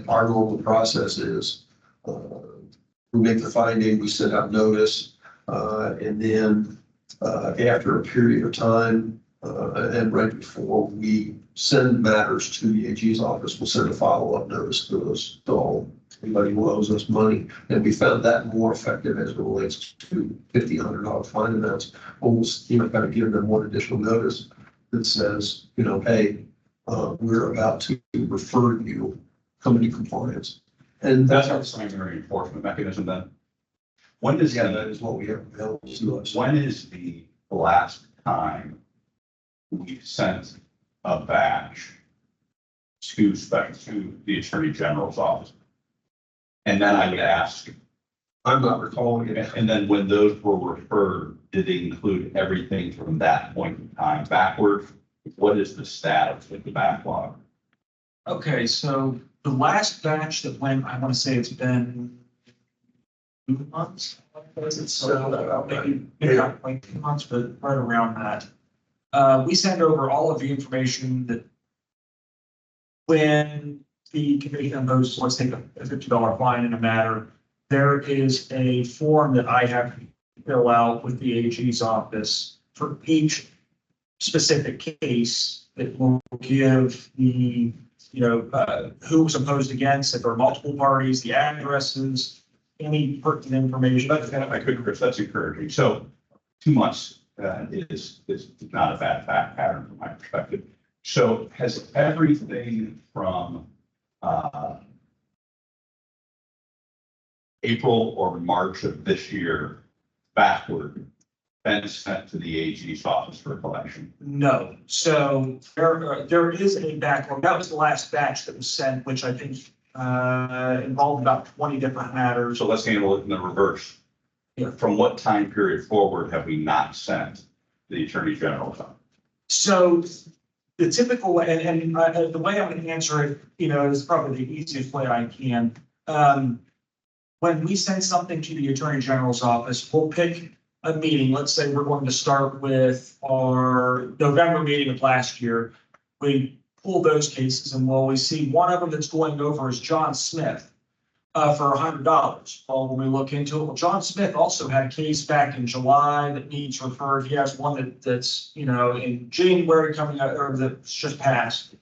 our normal process is, we make the finding, we send out notice, and then, after a period of time, and right before we send matters to the AG's office, we'll send a follow-up notice to those, to all, anybody who owes us money. And we found that more effective as it relates to $1,500 fine amounts. Almost, kind of give them one additional notice that says, hey, we're about to refer you, come into compliance. And That's our primary enforcement mechanism then? When does, that is what we have available to us. when is the last time we sent a batch to the Attorney General's office? And then I would ask, I'm not recalling it. and then when those were referred, did they include everything from that point in time backward? What is the status of the backlog? Okay, so the last batch that went, I want to say it's been 2 months. So maybe not quite 2 months, but right around that. We send over all of the information that when the commission imposes, let's take a $50 fine in a matter, there is a form that I have to fill out with the AG's office for each specific case that will give the, who was opposed against, if there are multiple parties, the addresses, any pertinent information. Chris, that's encouraging. So 2 months is not a bad fact pattern from my perspective. So has everything from April or March of this year backward been sent to the AG's office for collection? No, so there is a backlog. That was the last batch that was sent, which I think involved about 20 different matters. So let's handle it in the reverse. Yeah. From what time period forward have we not sent the Attorney General's office? So the typical way, and the way I'm going to answer it, is probably the easiest way I can. When we send something to the Attorney General's office, we'll pick a meeting. Let's say we're going to start with our November meeting of last year. We pull those cases and we'll always see one of them that's going over is John Smith for $100. Well, when we look into it, well, John Smith also had a case back in July that needs referred. He has one that's, in January coming out, or that's just passed.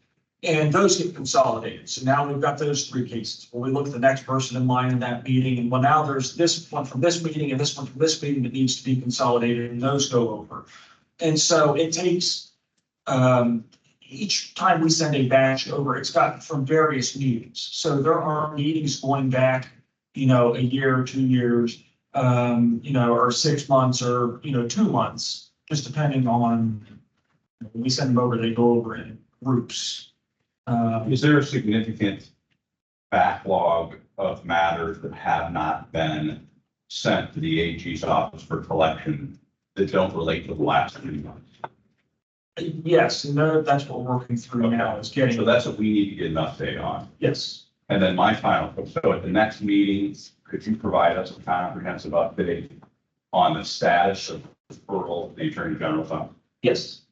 And those get consolidated. So now we've got those 3 cases. Well, we look at the next person in line in that meeting, and well, now there's this one from this meeting and this one from this meeting that needs to be consolidated, and those go over. And so it takes, each time we send a batch over, it's got from various meetings. So there are meetings going back, a year or 2 years, or 6 months or, 2 months, just depending on, when we send them over, they go over in groups. Is there a significant backlog of matters that have not been sent to the AG's office for collection that don't relate to the last 3 months? Yes, and that's what we're working through now is getting. So that's what we need to get an update on. Yes. And then my final, so at the next meeting, could you provide us a comprehensive update on the status of referral to the Attorney General's office? Yes.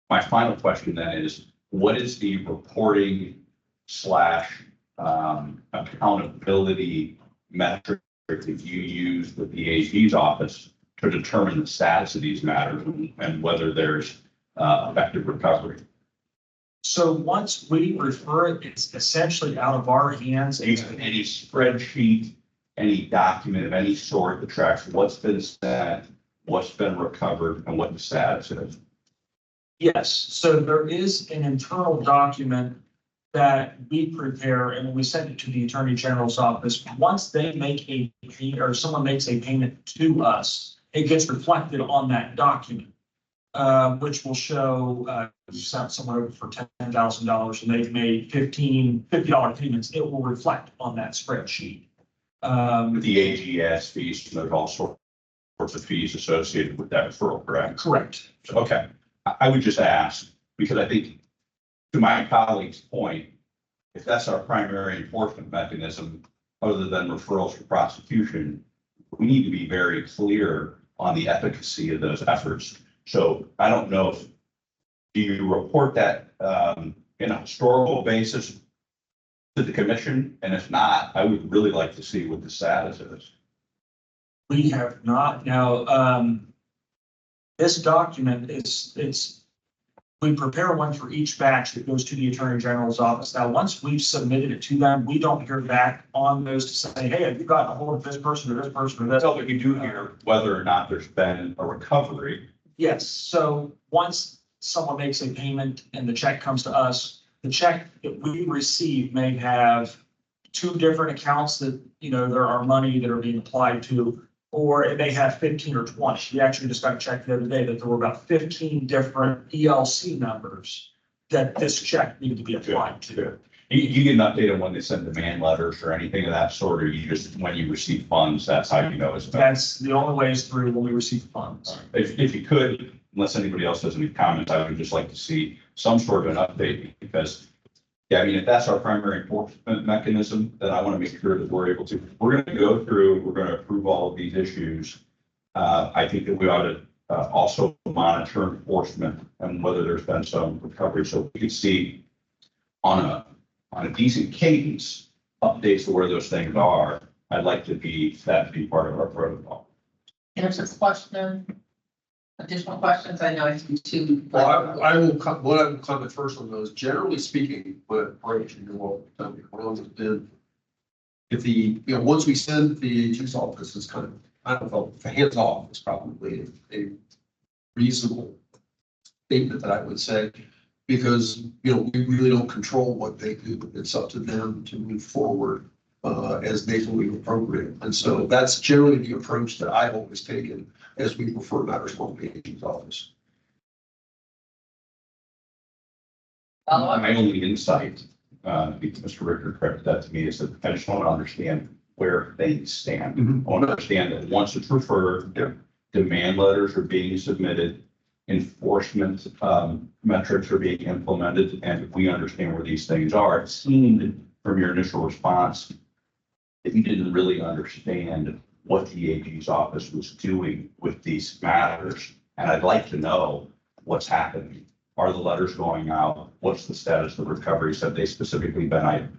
My final question then is, what is the reporting / accountability metric that you use with the AG's office to determine the status of these matters and whether there's effective recovery? So once we refer it, it's essentially out of our hands. Any spreadsheet, any document of any sort that tracks what's been sent, what's been recovered, and what the status is? Yes, so there is an internal document that we prepare and we send it to the Attorney General's office. Once they make a payment or someone makes a payment to us, it gets reflected on that document, which will show, you sent someone over for $10,000 and they've made $50 payments. It will reflect on that spreadsheet. With the AGS fees, there's all sorts of fees associated with that referral, correct? Correct. Okay, I would just ask, because I think to my colleague's point, if that's our primary enforcement mechanism, other than referrals for prosecution, we need to be very clear on the efficacy of those efforts. So I don't know if, do you report that in a historical basis to the commission? And if not, I would really like to see what the status is. We have not now, this document we prepare one for each batch that goes to the Attorney General's office. Now, once we've submitted it to them, we don't hear back on those to say, hey, have you gotten a hold of this person or this person or this? That's what you do here, whether or not there's been a recovery. Yes, so once someone makes a payment and the check comes to us, the check that we receive may have two different accounts that, there are money that are being applied to, or it may have 15 or 20. We actually just got a check the other day that there were about 15 different ELC numbers that this check needed to be applied to. Good. You get an update on when they send demand letters or anything of that sort, or you just, when you receive funds, that's how you know it's been. That's the only way is through when we receive funds. If you could, unless anybody else has any comments, I would just like to see some sort of an update, because, yeah, I mean, if that's our primary enforcement mechanism, then I want to make sure that we're able to, we're going to go through, we're going to approve all of these issues. I think that we ought to also monitor enforcement and whether there's been some recovery, so we can see on a decent cadence updates to where those things are. I'd like to be part of our protocol. There's this question, additional questions, I know I see two. Well, I will comment first on those. Generally speaking, what approach you will tell me around has been, if once we send the AG's office, it's kind of, I don't know, hands off is probably a reasonable statement that I would say, because, we really don't control what they do. It's up to them to move forward as they believe appropriate. And so that's generally the approach that I've always taken as we refer matters from the AG's office. My only insight, because Mr. Ricker corrected that to me, is that I just want to understand where things stand. I want to understand that once it's referred, demand letters are being submitted, enforcement metrics are being implemented, and we understand where these things are. It seemed from your initial response that you didn't really understand what the AG's office was doing with these matters. And I'd like to know what's happening. Are the letters going out? What's the status of recoveries? Have they specifically been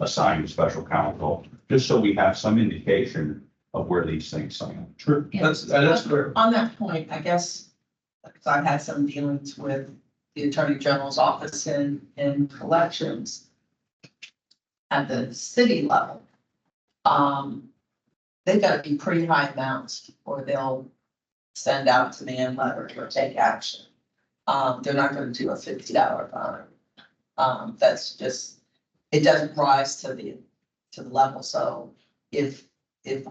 assigned to special counsel? Just so we have some indication of where these things stand. Sure. That's fair. On that point, I guess, because I've had some dealings with the Attorney General's office in collections at the city level. They've got to be pretty high amounts or they'll send out demand letters or take action. They're not going to do a $50 fine. That's just, it doesn't rise to the level. So if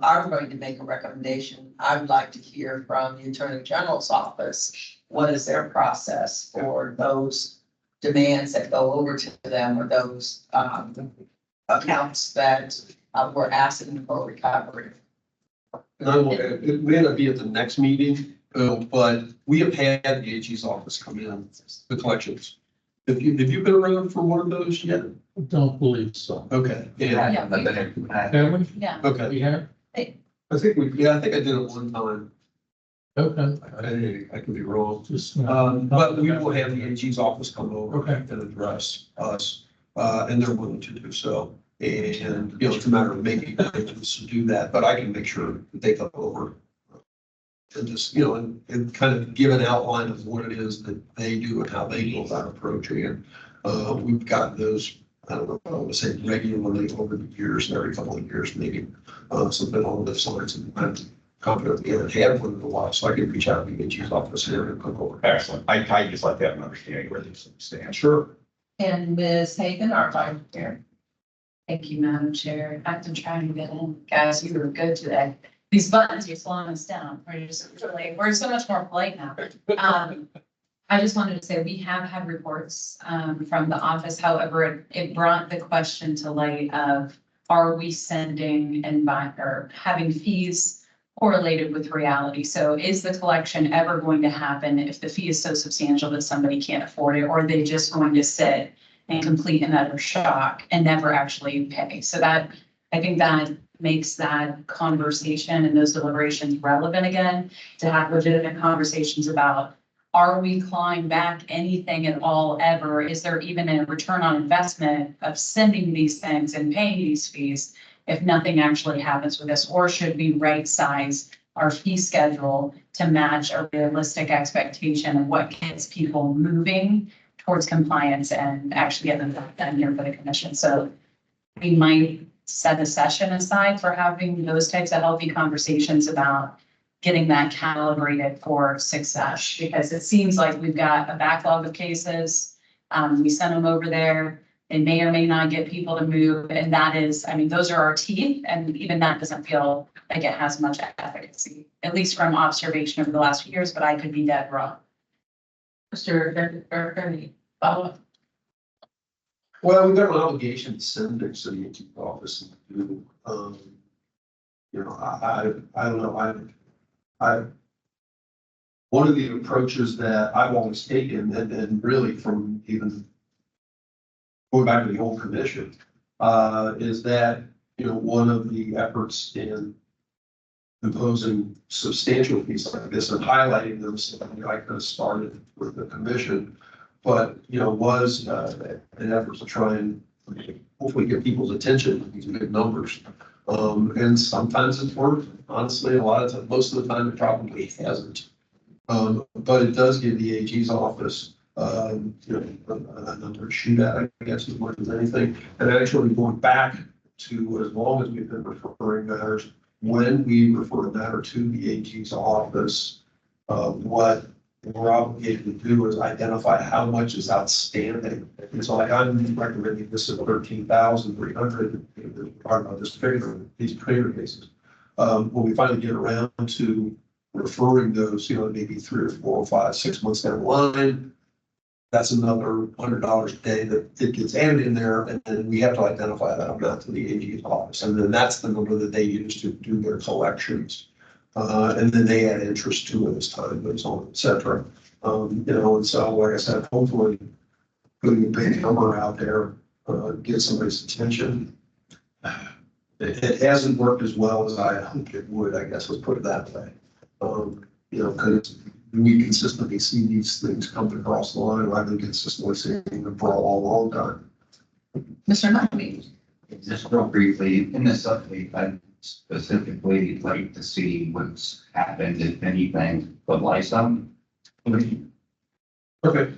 I'm going to make a recommendation, I would like to hear from the Attorney General's office. What is their process for those demands that go over to them, or those accounts that we're asking for recovery? And I will, it may not be at the next meeting, but we have had the AG's office come in, the collections. Have you been around for one of those yet? Don't believe so. Okay. Yeah. Have we? Yeah. Okay. We have? I think I did it one time. Okay. I could be wrong. Just. But we will have the AG's office come over Okay. and address us, and they're willing to do so. And, it's a matter of making arrangements to do that, but I can make sure that they come over and just, and kind of give an outline of what it is that they do and how they go about approaching it. We've gotten those, I don't know, I want to say regularly over the years, every couple of years, maybe, something along those lines. And I'm confident we haven't had one in a while, so I can reach out to the AG's office here and come over. Excellent. I just like to have an understanding where these things stand. Sure. And Ms. Hagan, our vice chair. Thank you, Madam Chair. I've been trying to get in. Guys, you were good today. These buttons, you're slowing us down. We're so much more polite now. I just wanted to say we have had reports from the office. However, it brought the question to light of, are we sending and buying or having fees correlated with reality? So is the collection ever going to happen if the fee is so substantial that somebody can't afford it, or are they just going to sit and complete and utter shock and never actually pay? So that, I think that makes that conversation and those deliberations relevant again, to have legitimate conversations about, are we clawing back anything at all ever? Is there even a return on investment of sending these things and paying these fees if nothing actually happens with this? Or should we right size our fee schedule to match a realistic expectation of what gets people moving towards compliance and actually getting them done here for the commission? So we might set a session aside for having those types of healthy conversations about getting that calibrated for success, because it seems like we've got a backlog of cases. We send them over there. They may or may not get people to move. And that is, I mean, those are our teeth. And even that doesn't feel like it has much efficacy, at least from observation over the last few years, but I could be dead wrong. Mr. Attorney, follow up. Well, we've got an obligation to send it to the AG office and do, you know, I don't know, one of the approaches that I've always taken, and really from even going back to the old commission, is that, you know, one of the efforts in imposing substantial fees like this and highlighting them, something I could have started with the commission, but, you know, was an effort to try and hopefully get people's attention with these big numbers. And sometimes it's worked. Honestly, a lot of times, most of the time, it probably hasn't. But it does give the AG's office, you know, a number to shoot at, I guess, as much as anything. And actually going back to as long as we've been referring matters, when we refer a matter to the AG's office, what we're obligated to do is identify how much is outstanding. And so like I'm recommending this at 13,300, talking about this figure, these trailer cases. When we finally get around to referring those, you know, maybe 3 or 4 or 5, 6 months down the line, that's another $100 a day that it gets added in there, and then we have to identify that amount to the AG's office, and then that's the number that they use to do their collections. And then they add interest to it as time goes on, et cetera. You know, and so, like I said, hopefully putting a big number out there, get somebody's attention. It hasn't worked as well as I hoped it would, I guess, let's put it that way. You know, because we consistently see these things coming across the line. I've been consistently seeing them for a long, long time. Mr. Knightley. Just real briefly, in this update, I'd specifically like to see what's happened, if anything, but license. Okay.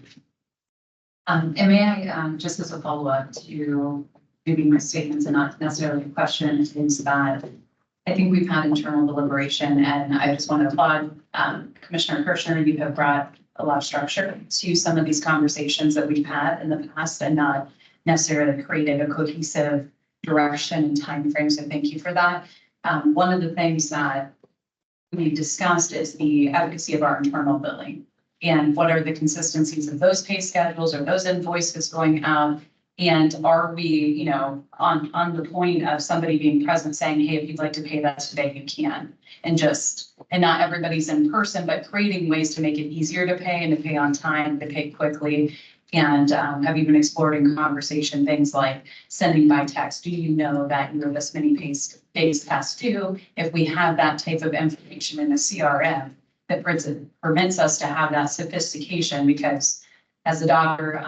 And may I, just as a follow-up to maybe my statements and not necessarily a question, is that I think we've had internal deliberation, and I just want to applaud Commissioner Kirschner. You have brought a lot of structure to some of these conversations that we've had in the past and not necessarily created a cohesive direction and timeframe. So thank you for that. One of the things that we discussed is the advocacy of our internal billing and what are the consistencies of those pay schedules or those invoices going out. And are we, you know, on the point of somebody being present saying, hey, if you'd like to pay that today, you can. And not everybody's in person, but creating ways to make it easier to pay and to pay on time, to pay quickly. And have even explored in conversation things like sending by text. Do you know that you're this many days past due? If we have that type of information in a CRM that permits us to have that sophistication, because as a daughter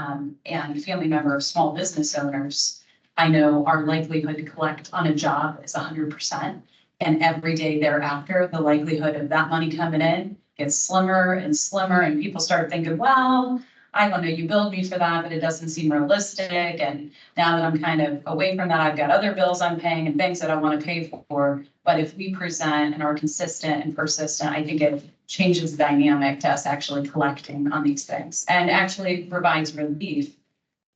and family member of small business owners, I know our likelihood to collect on a job is 100%. And every day thereafter, the likelihood of that money coming in gets slimmer and slimmer. And people start thinking, well, I don't know, you billed me for that, but it doesn't seem realistic. And now that I'm kind of away from that, I've got other bills I'm paying and things that I want to pay for. But if we present and are consistent and persistent, I think it changes the dynamic to us actually collecting on these things and actually provides relief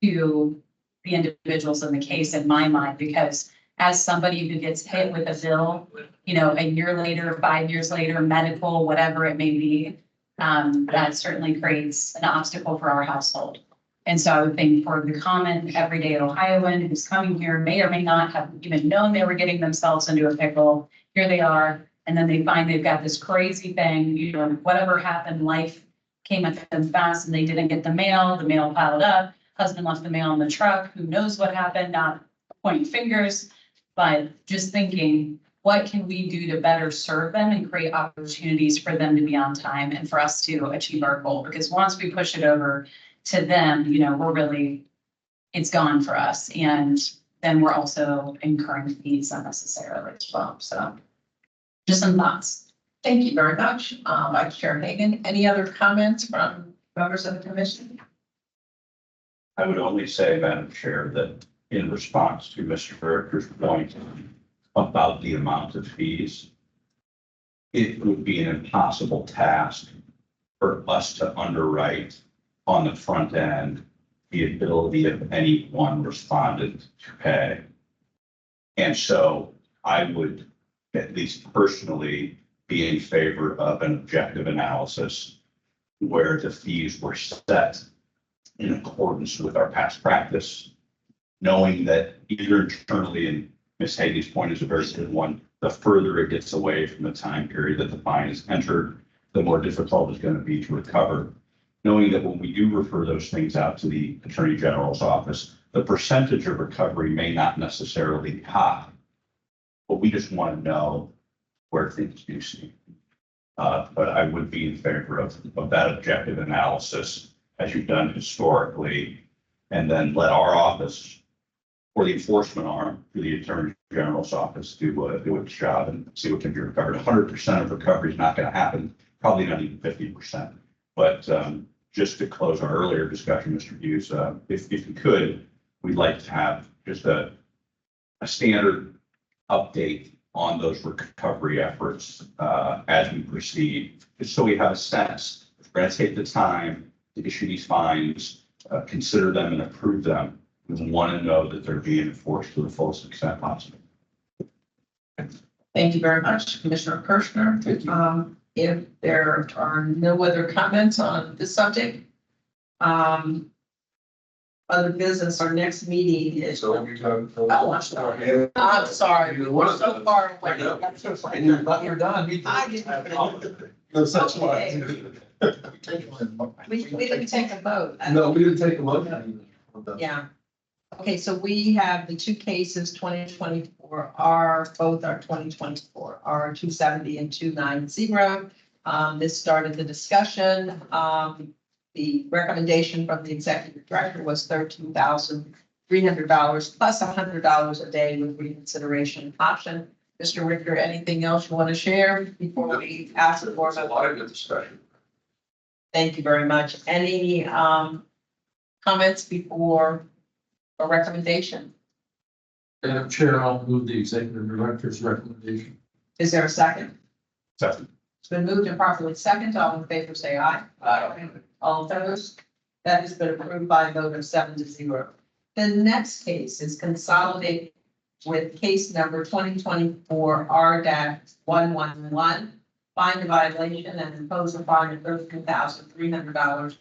to the individuals in the case in my mind, because as somebody who gets hit with a bill, you know, a year later, 5 years later, medical, whatever it may be, that certainly creates an obstacle for our household. And so I would think for the common everyday Ohioan who's coming here may or may not have even known they were getting themselves into a pickle, here they are, and then they find they've got this crazy thing, you know, whatever happened, life came at them fast and they didn't get the mail piled up, husband left the mail in the truck, who knows what happened, not pointing fingers, but just thinking, what can we do to better serve them and create opportunities for them to be on time and for us to achieve our goal? Because once we push it over to them, you know, we're really, it's gone for us. And then we're also incurring fees unnecessarily as well. So just some thoughts. Thank you very much, Vice Chair Hagan. Any other comments from members of the commission? I would only say, Madam Chair, that in response to Mr. Director's point about the amount of fees, it would be an impossible task for us to underwrite on the front end the ability of any one respondent to pay. And so I would, at least personally, be in favor of an objective analysis where the fees were set in accordance with our past practice, knowing that either internally, and Ms. Hagen's point is a very good one, the further it gets away from the time period that the fine is entered, the more difficult it's going to be to recover. Knowing that when we do refer those things out to the Attorney General's office, the percentage of recovery may not necessarily be high, but we just want to know where things do seem. But I would be in favor of that objective analysis, as you've done historically, and then let our office or the enforcement arm through the Attorney General's office do its job and see what can be recovered. 100% of recovery is not going to happen, probably not even 50%. But just to close our earlier discussion, Mr. Hughes, if you could, we'd like to have just a standard update on those recovery efforts as we proceed, just so we have a sense. If we're going to take the time to issue these fines, consider them and approve them, we want to know that they're being enforced to the fullest extent possible. Thank you very much, Commissioner Kirschner. If there are no other comments on this subject, other business, our next meeting is. So we talk. Oh, I'm sorry. I'm sorry. We're so far away. You're done. I didn't. No such Okay. thing. We didn't take a vote. No, we didn't take a look at it. Yeah. Okay, so we have the two cases, 2024 are, both are 2024, are 270 and 290. This started the discussion. The recommendation from the executive director was $13,300 plus $100 a day with reconsideration option. Mr. Richter, anything else you want to share before we ask the board? A lot of good discussion. Thank you very much. Any comments before a recommendation? Madam Chair, I'll move the executive director's recommendation. Is there a second? Second. It's been moved and properly second. All in favor, say aye. Aye. All opposed? That has been approved by a vote of 7-0. The next case is consolidated with case number 2024 R-111. Find a violation and impose a fine of $13,300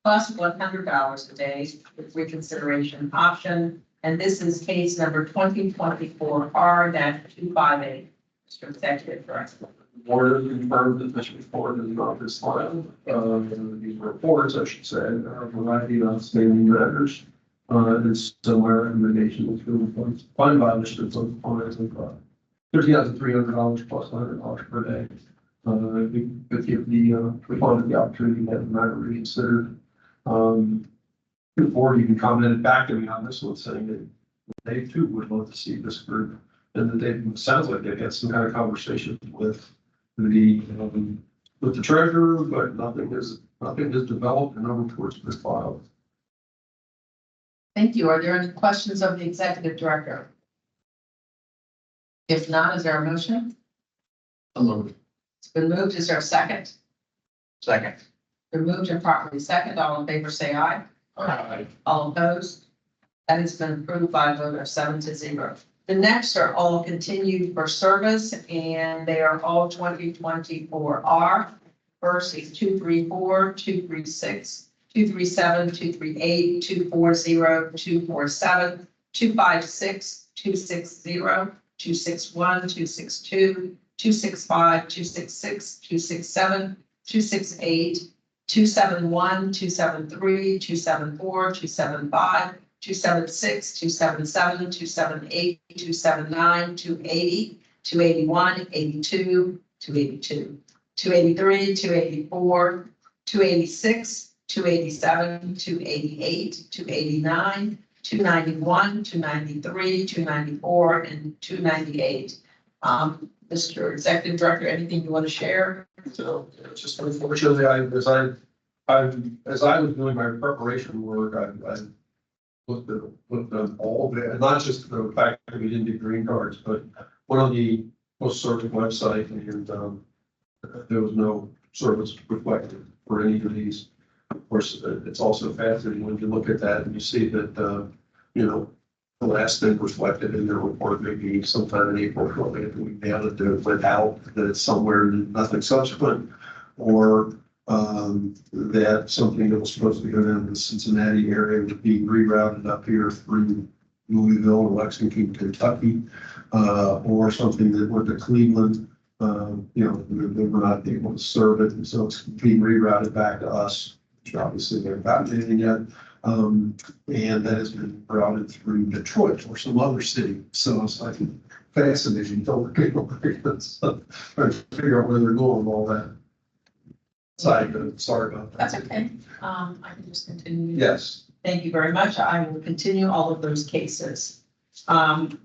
plus $100 a day with reconsideration option. And this is case number 2024 R-258. Mr. Executive Director. Board has confirmed that this report is not this file. These reports, I should say, are a variety of outstanding matters. And similar recommendations to fine violations of fines of $13,300 plus $100 per day. If give the respondent the opportunity to have the matter reconsidered. The board even commented back to me on this one, saying that they too would love to see this group, and that they sounds like they've had some kind of conversation with the treasurer, but nothing has developed and no reports been filed. Thank you. Are there any questions of the executive director? If not, is there a motion? It's been moved. Is there a second? Second. Been moved and properly second. All in favor, say aye. All opposed? That has been approved by a vote of 7-0. The next are all continued for service, and they are all 2024R. First is 234, 236, 237, 238, 240, 247, 256, 260, 261, 262, 265, 266, 267, 268, 271, 273, 274, 275, 276, 277, 278, 279, 280, 281, 82, 282, 283, 284, 286, 287, 288, 289, 291, 293, 294, and 298. Mr. Executive Director, anything you want to share? So it's just unfortunately, as I was doing my preparation work, I looked at all of it, and not just the fact that we didn't do green cards, but went on the Postal Service website, and there was no service reflected for any of these. Of course, it's also fascinating when you look at that and you see that, you know, the last thing reflected in their report may be sometime in April, shortly after we mailed it to without that it's somewhere in nothing subsequent, or that something that was supposed to go down to the Cincinnati area would be rerouted up here through Louisville or Lexington, Kentucky, or something that went to Cleveland. You know, they were not able to serve it, and so it's being rerouted back to us, which obviously they haven't gotten anything yet. And that has been routed through Detroit or some other city. So it's like fascinating to look at trying to figure out where they're going with all that. Side note, sorry about that. That's okay. I can just continue. Yes. Thank you very much. I will continue all of those cases. And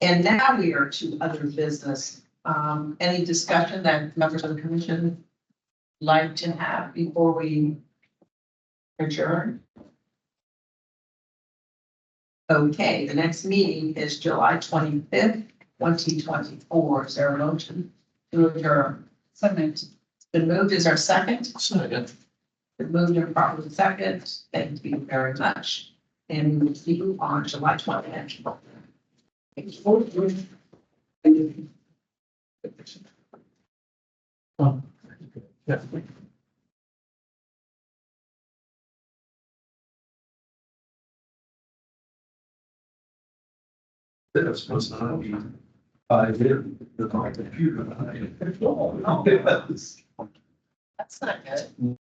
now we are to other business. Any discussion that members of the commission like to have before we adjourn? Okay, the next meeting is July 25th, 2024. Is there a motion to adjourn? So moved. Been moved. Is there a second? Second. Been moved and properly second. Thank you very much. And we will see you on July 20th. Yeah. That's supposed to be 5 in the computer. That's not good.